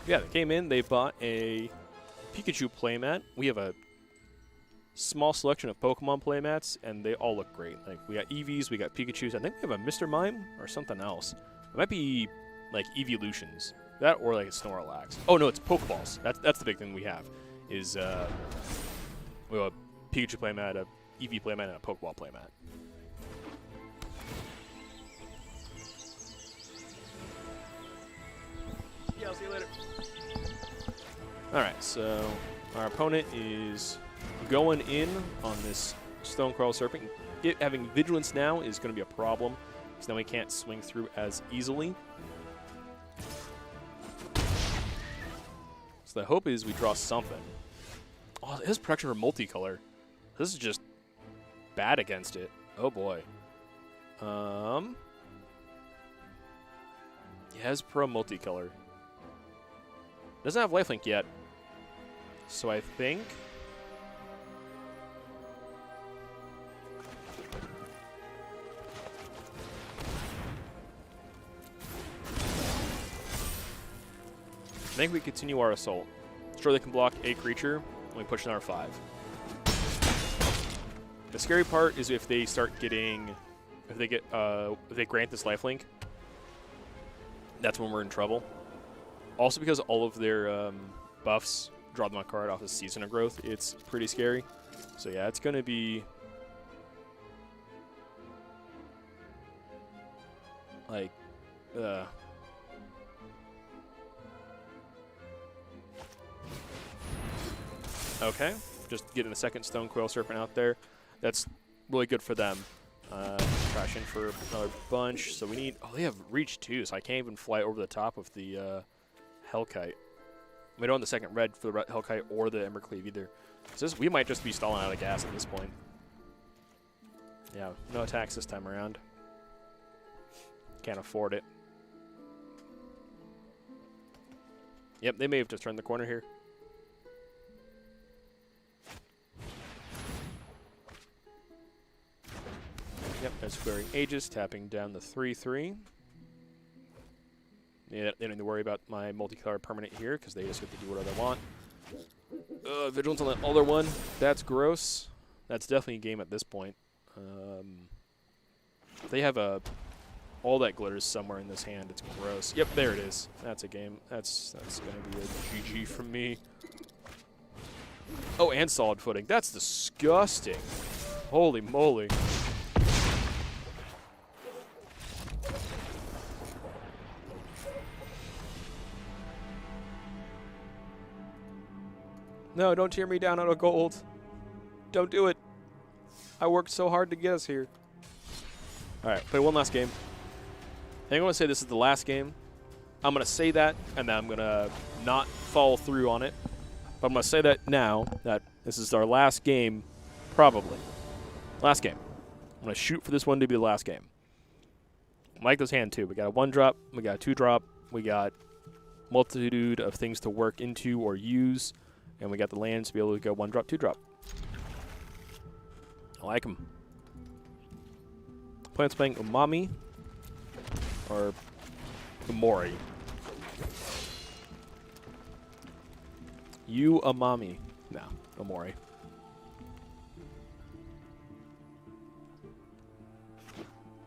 Yeah, they came in. They bought a Pikachu playmat. We have a small selection of Pokemon playmats, and they all look great. Like we got Eevees, we got Pikachus. I think we have a Mr. Mime or something else. It might be like Evolutions. That or like a Snorlax. Oh no, it's Pokeballs. That's the big thing we have. Is we have a Pikachu playmat, a Eevee playmat, and a Pokeball playmat. Yeah, I'll see you later. Alright, so our opponent is going in on this Stonecoral Serpent. Having Vigilance now is going to be a problem, because now we can't swing through as easily. So the hope is we draw something. Oh, it has protection for multicolor. This is just bad against it. Oh boy. It has pro multicolor. Doesn't have lifelink yet. So I think think we continue our assault. Sure, they can block a creature, and we push another 5. The scary part is if they start getting, if they grant this lifelink, that's when we're in trouble. Also, because all of their buffs draw them a card off the Season of Growth, it's pretty scary. So yeah, it's gonna be like, okay, just getting a second Stone Coil Serpent out there. That's really good for them. Crash in for another bunch. So we need, oh, they have reach too, so I can't even fly over the top of the Hellkite. We don't want the second red for the Hellkite or the Embercleave either. So we might just be stalling out of gas at this point. Yeah, no attacks this time around. Can't afford it. Yep, they may have just turned the corner here. Yep, there's Flaring Aegis, tapping down the 3/3. Yeah, they don't need to worry about my multicolor permanent here, because they just get to do whatever they want. Vigilance on that other one. That's gross. That's definitely a game at this point. They have all that glitters somewhere in this hand. It's gross. Yep, there it is. That's a game. That's going to be a GG from me. Oh, and solid footing. That's disgusting. Holy moly. No, don't tear me down out of gold. Don't do it. I worked so hard to get us here. All right, play one last game. I think I'm going to say this is the last game. I'm going to say that, and then I'm going to not follow through on it. But I'm going to say that now, that this is our last game, probably. Last game. I'm going to shoot for this one to be the last game. I like this hand, too. We got a 1-drop. We got a 2-drop. We got multitude of things to work into or use. And we got the lands to be able to go 1-drop, 2-drop. I like them. Plan's playing Umami. Or Umori. Umami. No, Umori.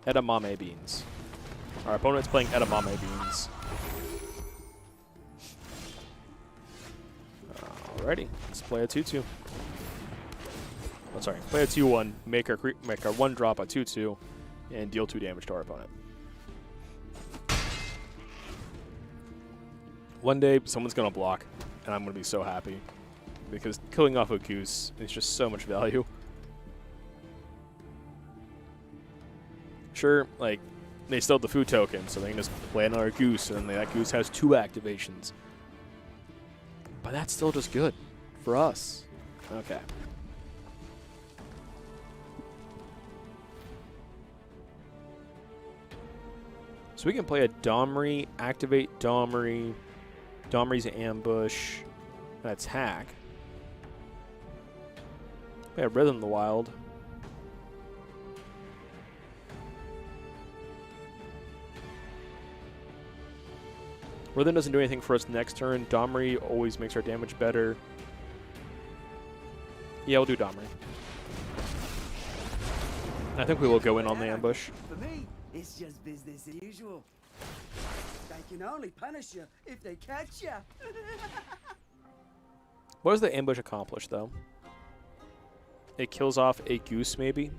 Edamame beans. Our opponent's playing edamame beans. Alrighty, let's play a 2/2. Oh, sorry, play a 2/1, make our 1-drop a 2/2, and deal 2 damage to our opponent. One day, someone's gonna block, and I'm gonna be so happy, because killing off a goose is just so much value. Sure, like, they still have the food token, so they can just play another goose, and then that goose has 2 activations. But that's still just good for us. Okay. So we can play a Domri, activate Domri, Domri's ambush, and attack. We have Rhythm of the Wild. Rhythm doesn't do anything for us next turn. Domri always makes our damage better. Yeah, we'll do Domri. I think we will go in on the ambush. For me, it's just business as usual. They can only punish you if they catch you. What does the ambush accomplish, though? It kills off a goose, maybe?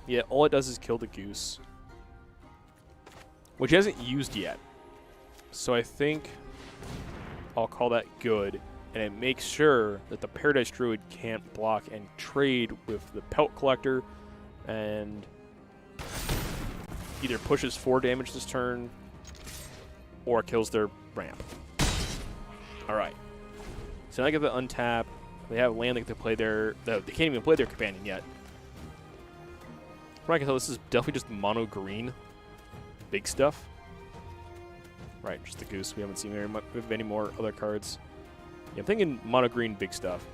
Yeah, all it does is kill the goose. Which he hasn't used yet. So I think I'll call that good. And it makes sure that the Paradise Druid can't block and trade with the Pelt Collector. And either pushes 4 damage this turn or kills their ramp. Alright. So now I get the untap. They have land they can play their... They can't even play their companion yet. From what I can tell, this is definitely just mono green. Big stuff. Right, just the goose. We haven't seen very much of any more other cards. Yeah, I'm thinking mono green, big stuff.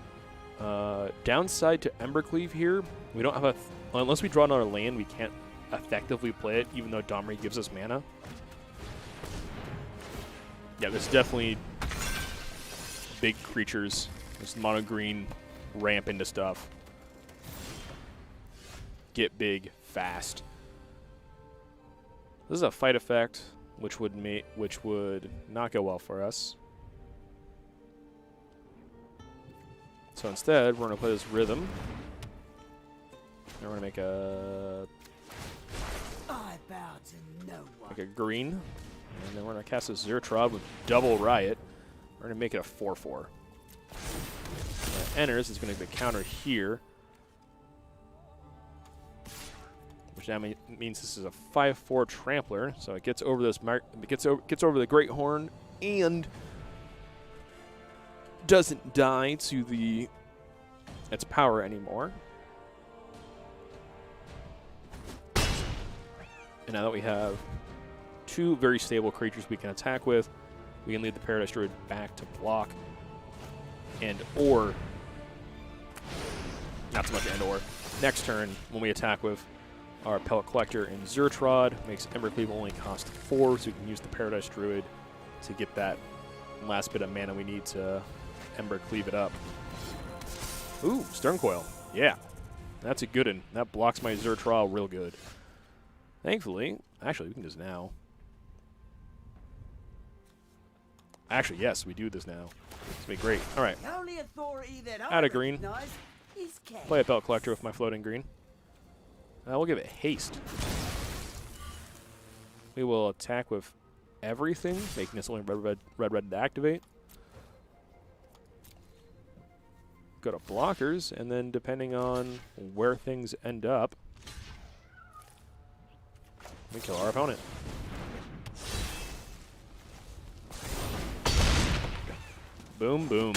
Downside to Embercleave here, we don't have a... unless we draw another land, we can't effectively play it, even though Domri gives us mana. Yeah, there's definitely big creatures. There's mono green ramp into stuff. Get big fast. This is a fight effect, which would not go well for us. So instead, we're gonna play this rhythm. And we're gonna make a green, and then we're gonna cast a Zertrod with double riot. We're gonna make it a 4/4. Enters is gonna be a counter here, which now means this is a 5/4 trampler. So it gets over this gets over the Great Horn and doesn't die to its power anymore. And now that we have two very stable creatures we can attack with, we can lead the Paradise Druid back to block or not so much or. Next turn, when we attack with our Pellet Collector and Zertrod, makes Embercleave only cost 4, so we can use the Paradise Druid to get that last bit of mana we need to Embercleave it up. Ooh, Stern Coil. Yeah, that's a good one. That blocks my Zertrod real good. Thankfully, actually, we can do this now. Actually, yes, we do this now. It's going to be great. All right. Add a green. Play a Pellet Collector with my floating green. We'll give it haste. We will attack with everything, making this only red to activate. Go to blockers, and then depending on where things end up, we kill our opponent. Boom, boom.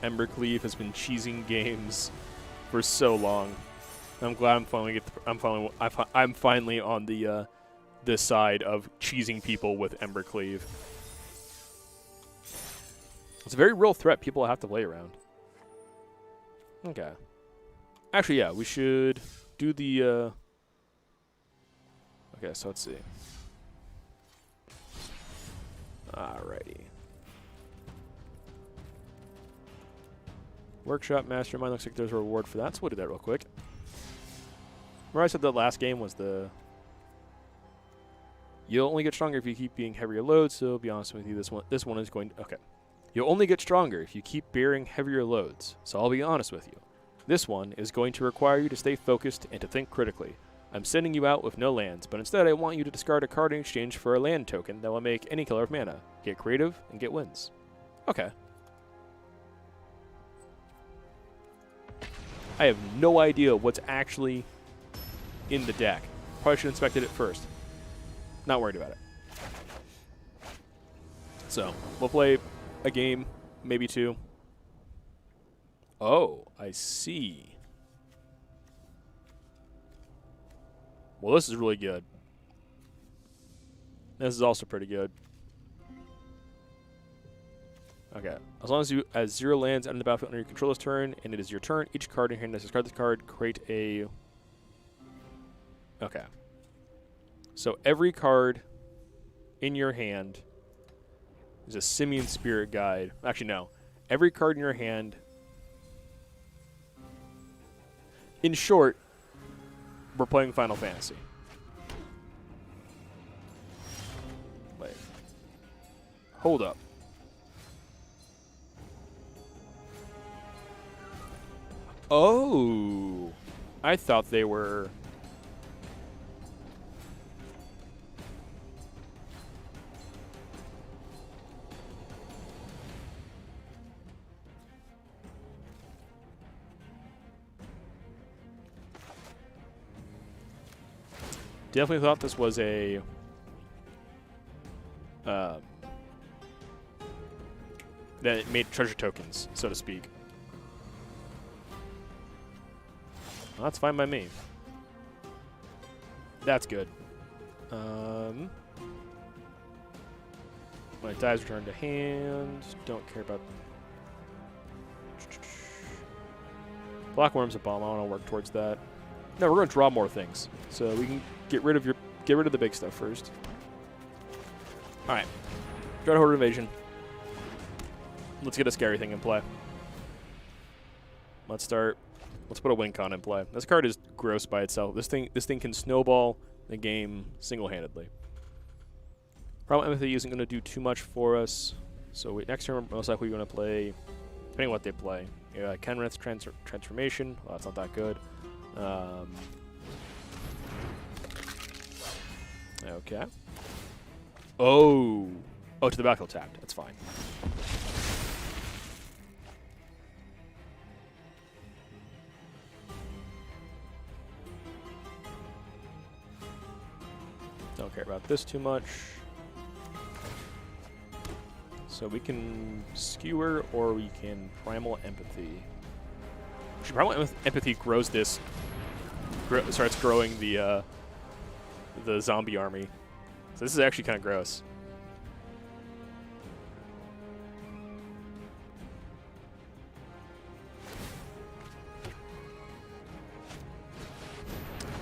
Embercleave has been cheesing games for so long. I'm glad I'm finally on the this side of cheesing people with Embercleave. It's a very real threat people have to lay around. Okay. Actually, yeah, we should do the... Okay, so let's see. Alrighty. Workshop Mastermind. Looks like there's a reward for that, so we'll do that real quick. Remember I said the last game was the... You'll only get stronger if you keep being heavier loads, so be honest with you, this one is going to... Okay. You'll only get stronger if you keep bearing heavier loads, so I'll be honest with you. This one is going to require you to stay focused and to think critically. I'm sending you out with no lands, but instead I want you to discard a card in exchange for a land token that will make any color of mana. Get creative and get wins. Okay. I have no idea what's actually in the deck. Probably should have inspected it first. Not worried about it. So, we'll play a game, maybe two. Oh, I see. Well, this is really good. This is also pretty good. Okay. As long as you has 0 lands out in the battlefield under your controller's turn, and it is your turn, each card in your hand has discard this card, create a... Okay. So every card in your hand is a Simian Spirit Guide. Actually, no. Every card in your hand... In short, we're playing Final Fantasy. Wait. Hold up. Oh. I thought they were... Definitely thought this was a that it made treasure tokens, so to speak. Well, that's fine by me. That's good. When it dies, return to hand. Don't care about... Black Worm's a bomb. I want to work towards that. No, we're going to draw more things. So we can get rid of your get rid of the big stuff first. All right. Dreadhorde Invasion. Let's get a scary thing in play. Let's put a Wincon in play. This card is gross by itself. This thing can snowball the game single-handedly. Problem Empathy isn't going to do too much for us. So next turn, most likely we're going to play, depending on what they play, Kenrith's Transformation. Well, that's not that good. Okay. Oh, to the battlefield tapped. That's fine. Don't care about this too much. So we can Skewer or we can Primal Empathy. Actually, Primal Empathy grows this. Starts growing the zombie army. So this is actually kind of gross.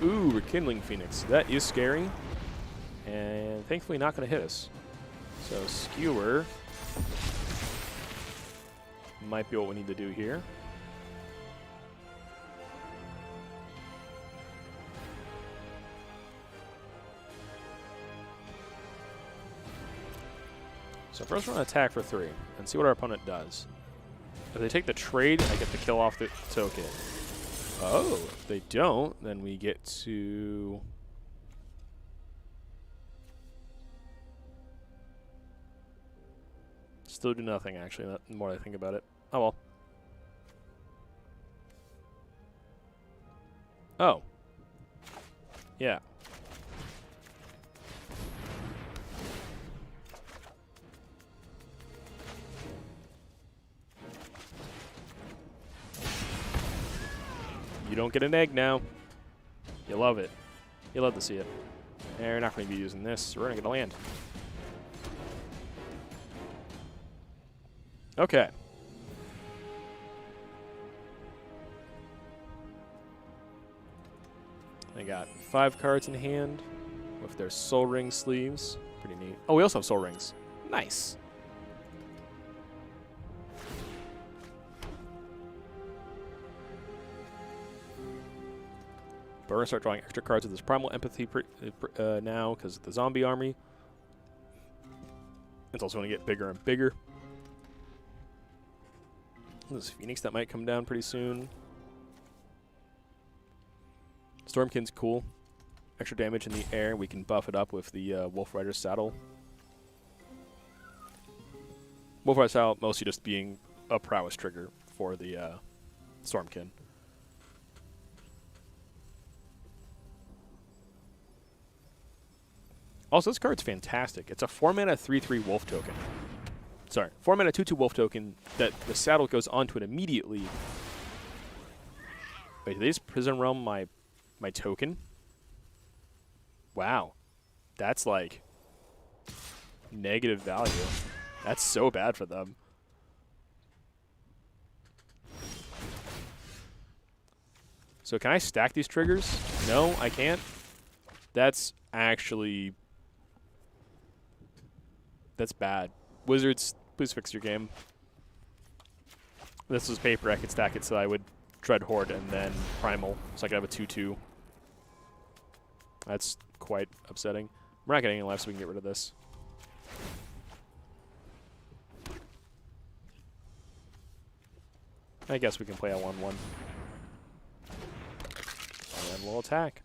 Ooh, Rekindling Phoenix. That is scary. And thankfully not going to hit us. So Skewer might be what we need to do here. So first we're going to attack for 3 and see what our opponent does. If they take the trade, I get to kill off the token. Oh, if they don't, then we get to... Still do nothing, actually, the more I think about it. Oh, well. Oh. Yeah. You don't get an egg now. You love it. You love to see it. They're not going to be using this, so we're going to get a land. Okay. They got 5 cards in hand with their Soul Ring sleeves. Pretty neat. Oh, we also have Soul Rings. Nice. But we're going to start drawing extra cards with this Primal Empathy now because of the zombie army. It's also going to get bigger and bigger. This Phoenix that might come down pretty soon. Stormkin's cool. Extra damage in the air. We can buff it up with the Wolf Rider's Saddle. Wolf Rider's Saddle mostly just being a prowess trigger for the Stormkin. Also, this card's fantastic. It's a 4-mana 3/3 Wolf token. Sorry, 4-mana 2/2 Wolf token that the saddle goes onto it immediately. Wait, did they just Prison Realm my token? Wow. That's like negative value. That's so bad for them. So can I stack these triggers? No, I can't. That's actually... That's bad. Wizards, please fix your game. If this was paper, I could stack it so I would Dreadhorde and then Primal, so I could have a 2/2. That's quite upsetting. We're not getting any life, so we can get rid of this. I guess we can play a 1/1. And then we'll attack.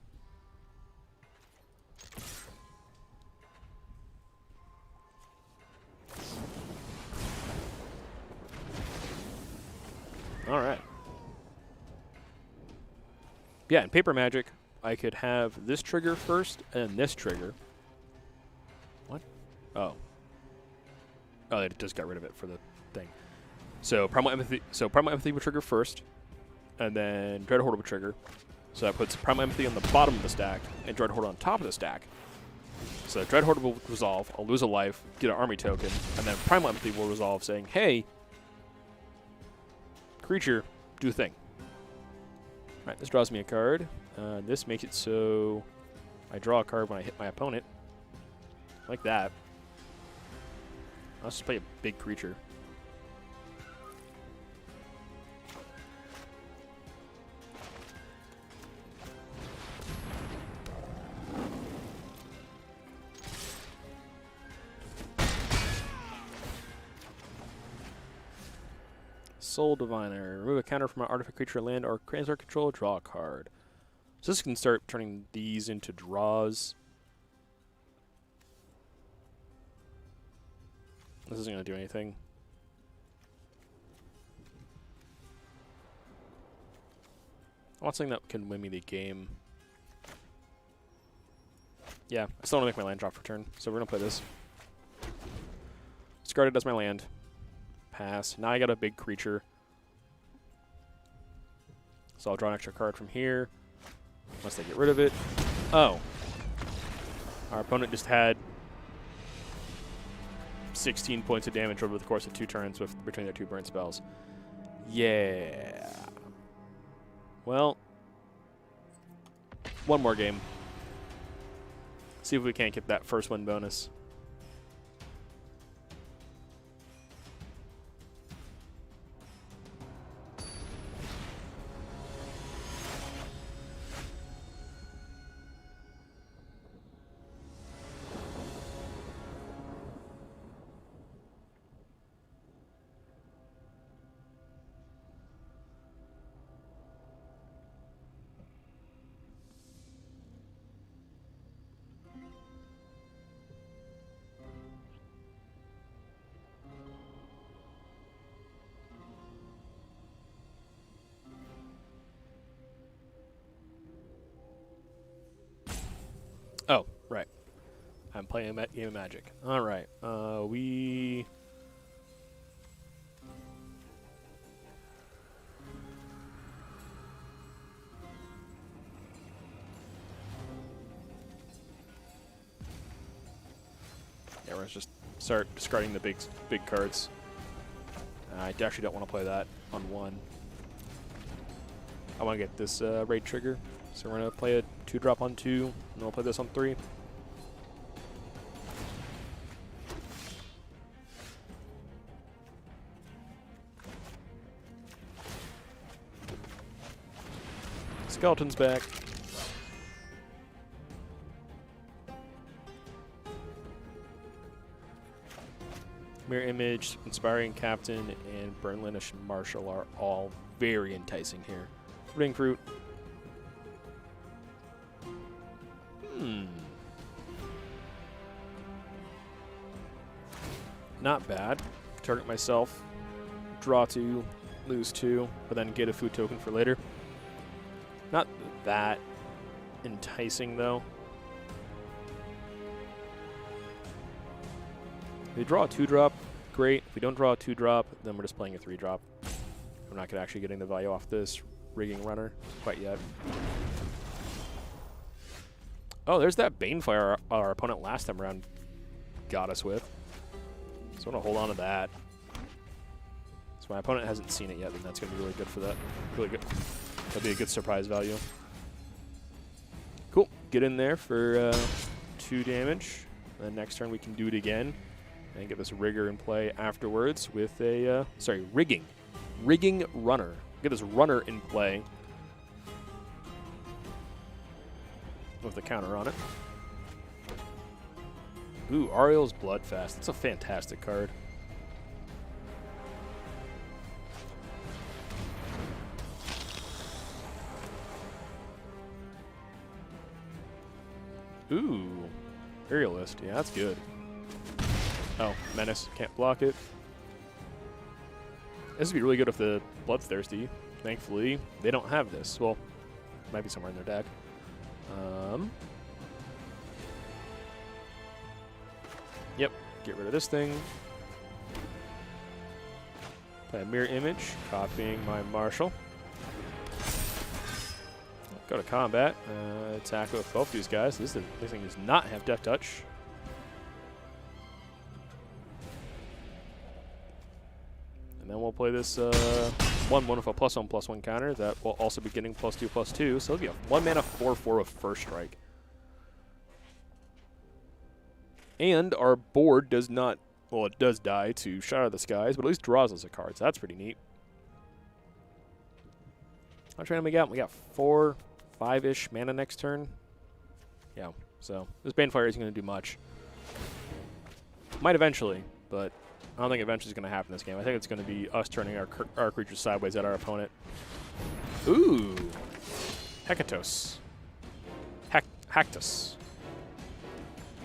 All right. Yeah, in Paper Magic, I could have this trigger first and this trigger. What? Oh. Oh, they just got rid of it for the thing. So Primal Empathy would trigger first, and then Dreadhorde would trigger. So that puts Primal Empathy on the bottom of the stack and Dreadhorde on top of the stack. So Dreadhorde will resolve, I'll lose a life, get an army token, and then Primal Empathy will resolve saying, hey, creature, do a thing. Alright, this draws me a card. This makes it so I draw a card when I hit my opponent. Like that. Let's just play a big creature. Soul Diviner. Remove a counter from an artifact, creature, land, or transfer control. Draw a card. So this can start turning these into draws. This isn't going to do anything. I want something that can win me the game. Yeah, I still want to make my land drop for turn, so we're going to play this. Discard it as my land. Pass. Now I got a big creature. So I'll draw an extra card from here. Once they get rid of it. Oh. Our opponent just had 16 points of damage over the course of 2 turns with between their 2 burn spells. Yeah. Well. One more game. See if we can't get that first win bonus. Oh, right. I'm playing a game of Magic. All right. We... Yeah, let's just start discarding the big cards. I actually don't want to play that on 1. I want to get this raid trigger. So we're going to play a 2-drop on 2, and then we'll play this on 3. Skeleton's back. Mirror Image, Inspiring Captain, and Burnlinish Marshal are all very enticing here. Ring Fruit. Not bad. Target myself, draw 2, lose 2, but then get a food token for later. Not that enticing, though. If we draw a 2-drop, great. If we don't draw a 2-drop, then we're just playing a 3-drop. We're not actually getting the value off this rigging runner quite yet. Oh, there's that Banefire our opponent last time around got us with. So I want to hold on to that. So my opponent hasn't seen it yet, then that's going to be really good for that. Really good. That'll be a good surprise value. Cool. Get in there for 2 damage. Then next turn we can do it again. And get this rigger in play afterwards with a... rigging. Rigging runner. Get this runner in play. With the counter on it. Ooh, Ariel's Bloodfast. That's a fantastic card. Ooh, Imperialist. Yeah, that's good. Oh, Menace. Can't block it. This would be really good if the Bloodthirsty. Thankfully, they don't have this. Well, might be somewhere in their deck. Yep, get rid of this thing. Play a Mirror Image, copying my Marshal. Go to combat, attack with both these guys. This thing does not have Death Touch. And then we'll play this 1/1 with a +1/+1 counter that will also be getting +2/+2. So it'll be a 1-mana 4/4 with First Strike. And our board does not, well, it does die to Shadow of the Skies, but at least draws us a card, so that's pretty neat. How much mana we got? We got 4, 5-ish mana next turn. Yeah, so this Banefire isn't going to do much. Might eventually, but I don't think eventually is going to happen this game. I think it's going to be us turning our creatures sideways at our opponent. Ooh. Hekatos. Hactus.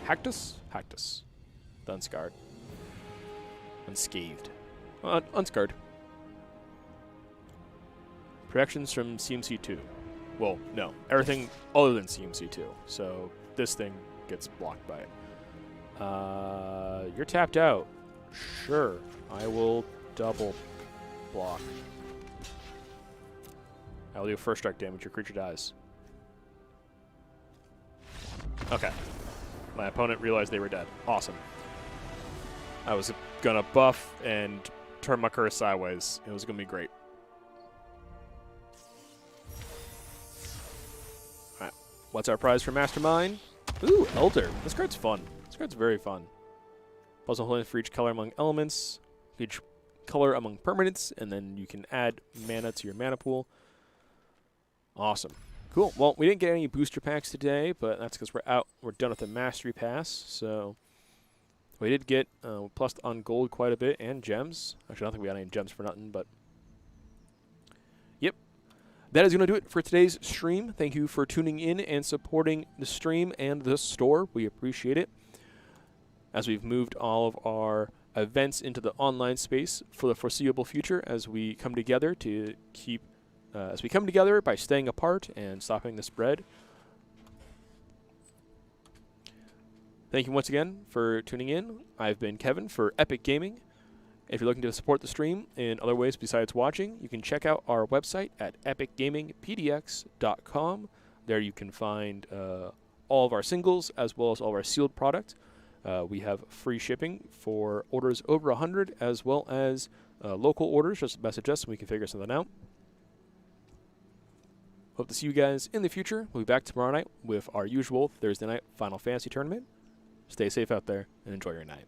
Hactus? Hactus. The Unscarred. Unscathed. Unscarred. Protections from CMC2. Well, no. Everything other than CMC2. So this thing gets blocked by it. You're tapped out. Sure. I will double block. I will do first strike damage. Your creature dies. Okay. My opponent realized they were dead. Awesome. I was going to buff and turn my curse sideways. It was going to be great. Alright. What's our prize for Mastermind? Ooh, Elder. This card's fun. This card's very fun. Plus a holding for each color among elements, each color among permanents, and then you can add mana to your mana pool. Awesome. Cool. Well, we didn't get any booster packs today, but that's because we're done with the Mastery Pass. So we did get plus on gold quite a bit and gems. Actually, I don't think we got any gems for nothing, but yep. That is going to do it for today's stream. Thank you for tuning in and supporting the stream and the store. We appreciate it. As we've moved all of our events into the online space for the foreseeable future, as we come together to keep by staying apart and stopping the spread. Thank you once again for tuning in. I've been Kevin for Epic Gaming. If you're looking to support the stream in other ways besides watching, you can check out our website at epicgamingpdx.com. There you can find all of our singles as well as all of our sealed product. We have free shipping for orders over 100 as well as local orders. Just message us and we can figure something out. Hope to see you guys in the future. We'll be back tomorrow night with our usual Thursday night Final Fantasy tournament. Stay safe out there and enjoy your night.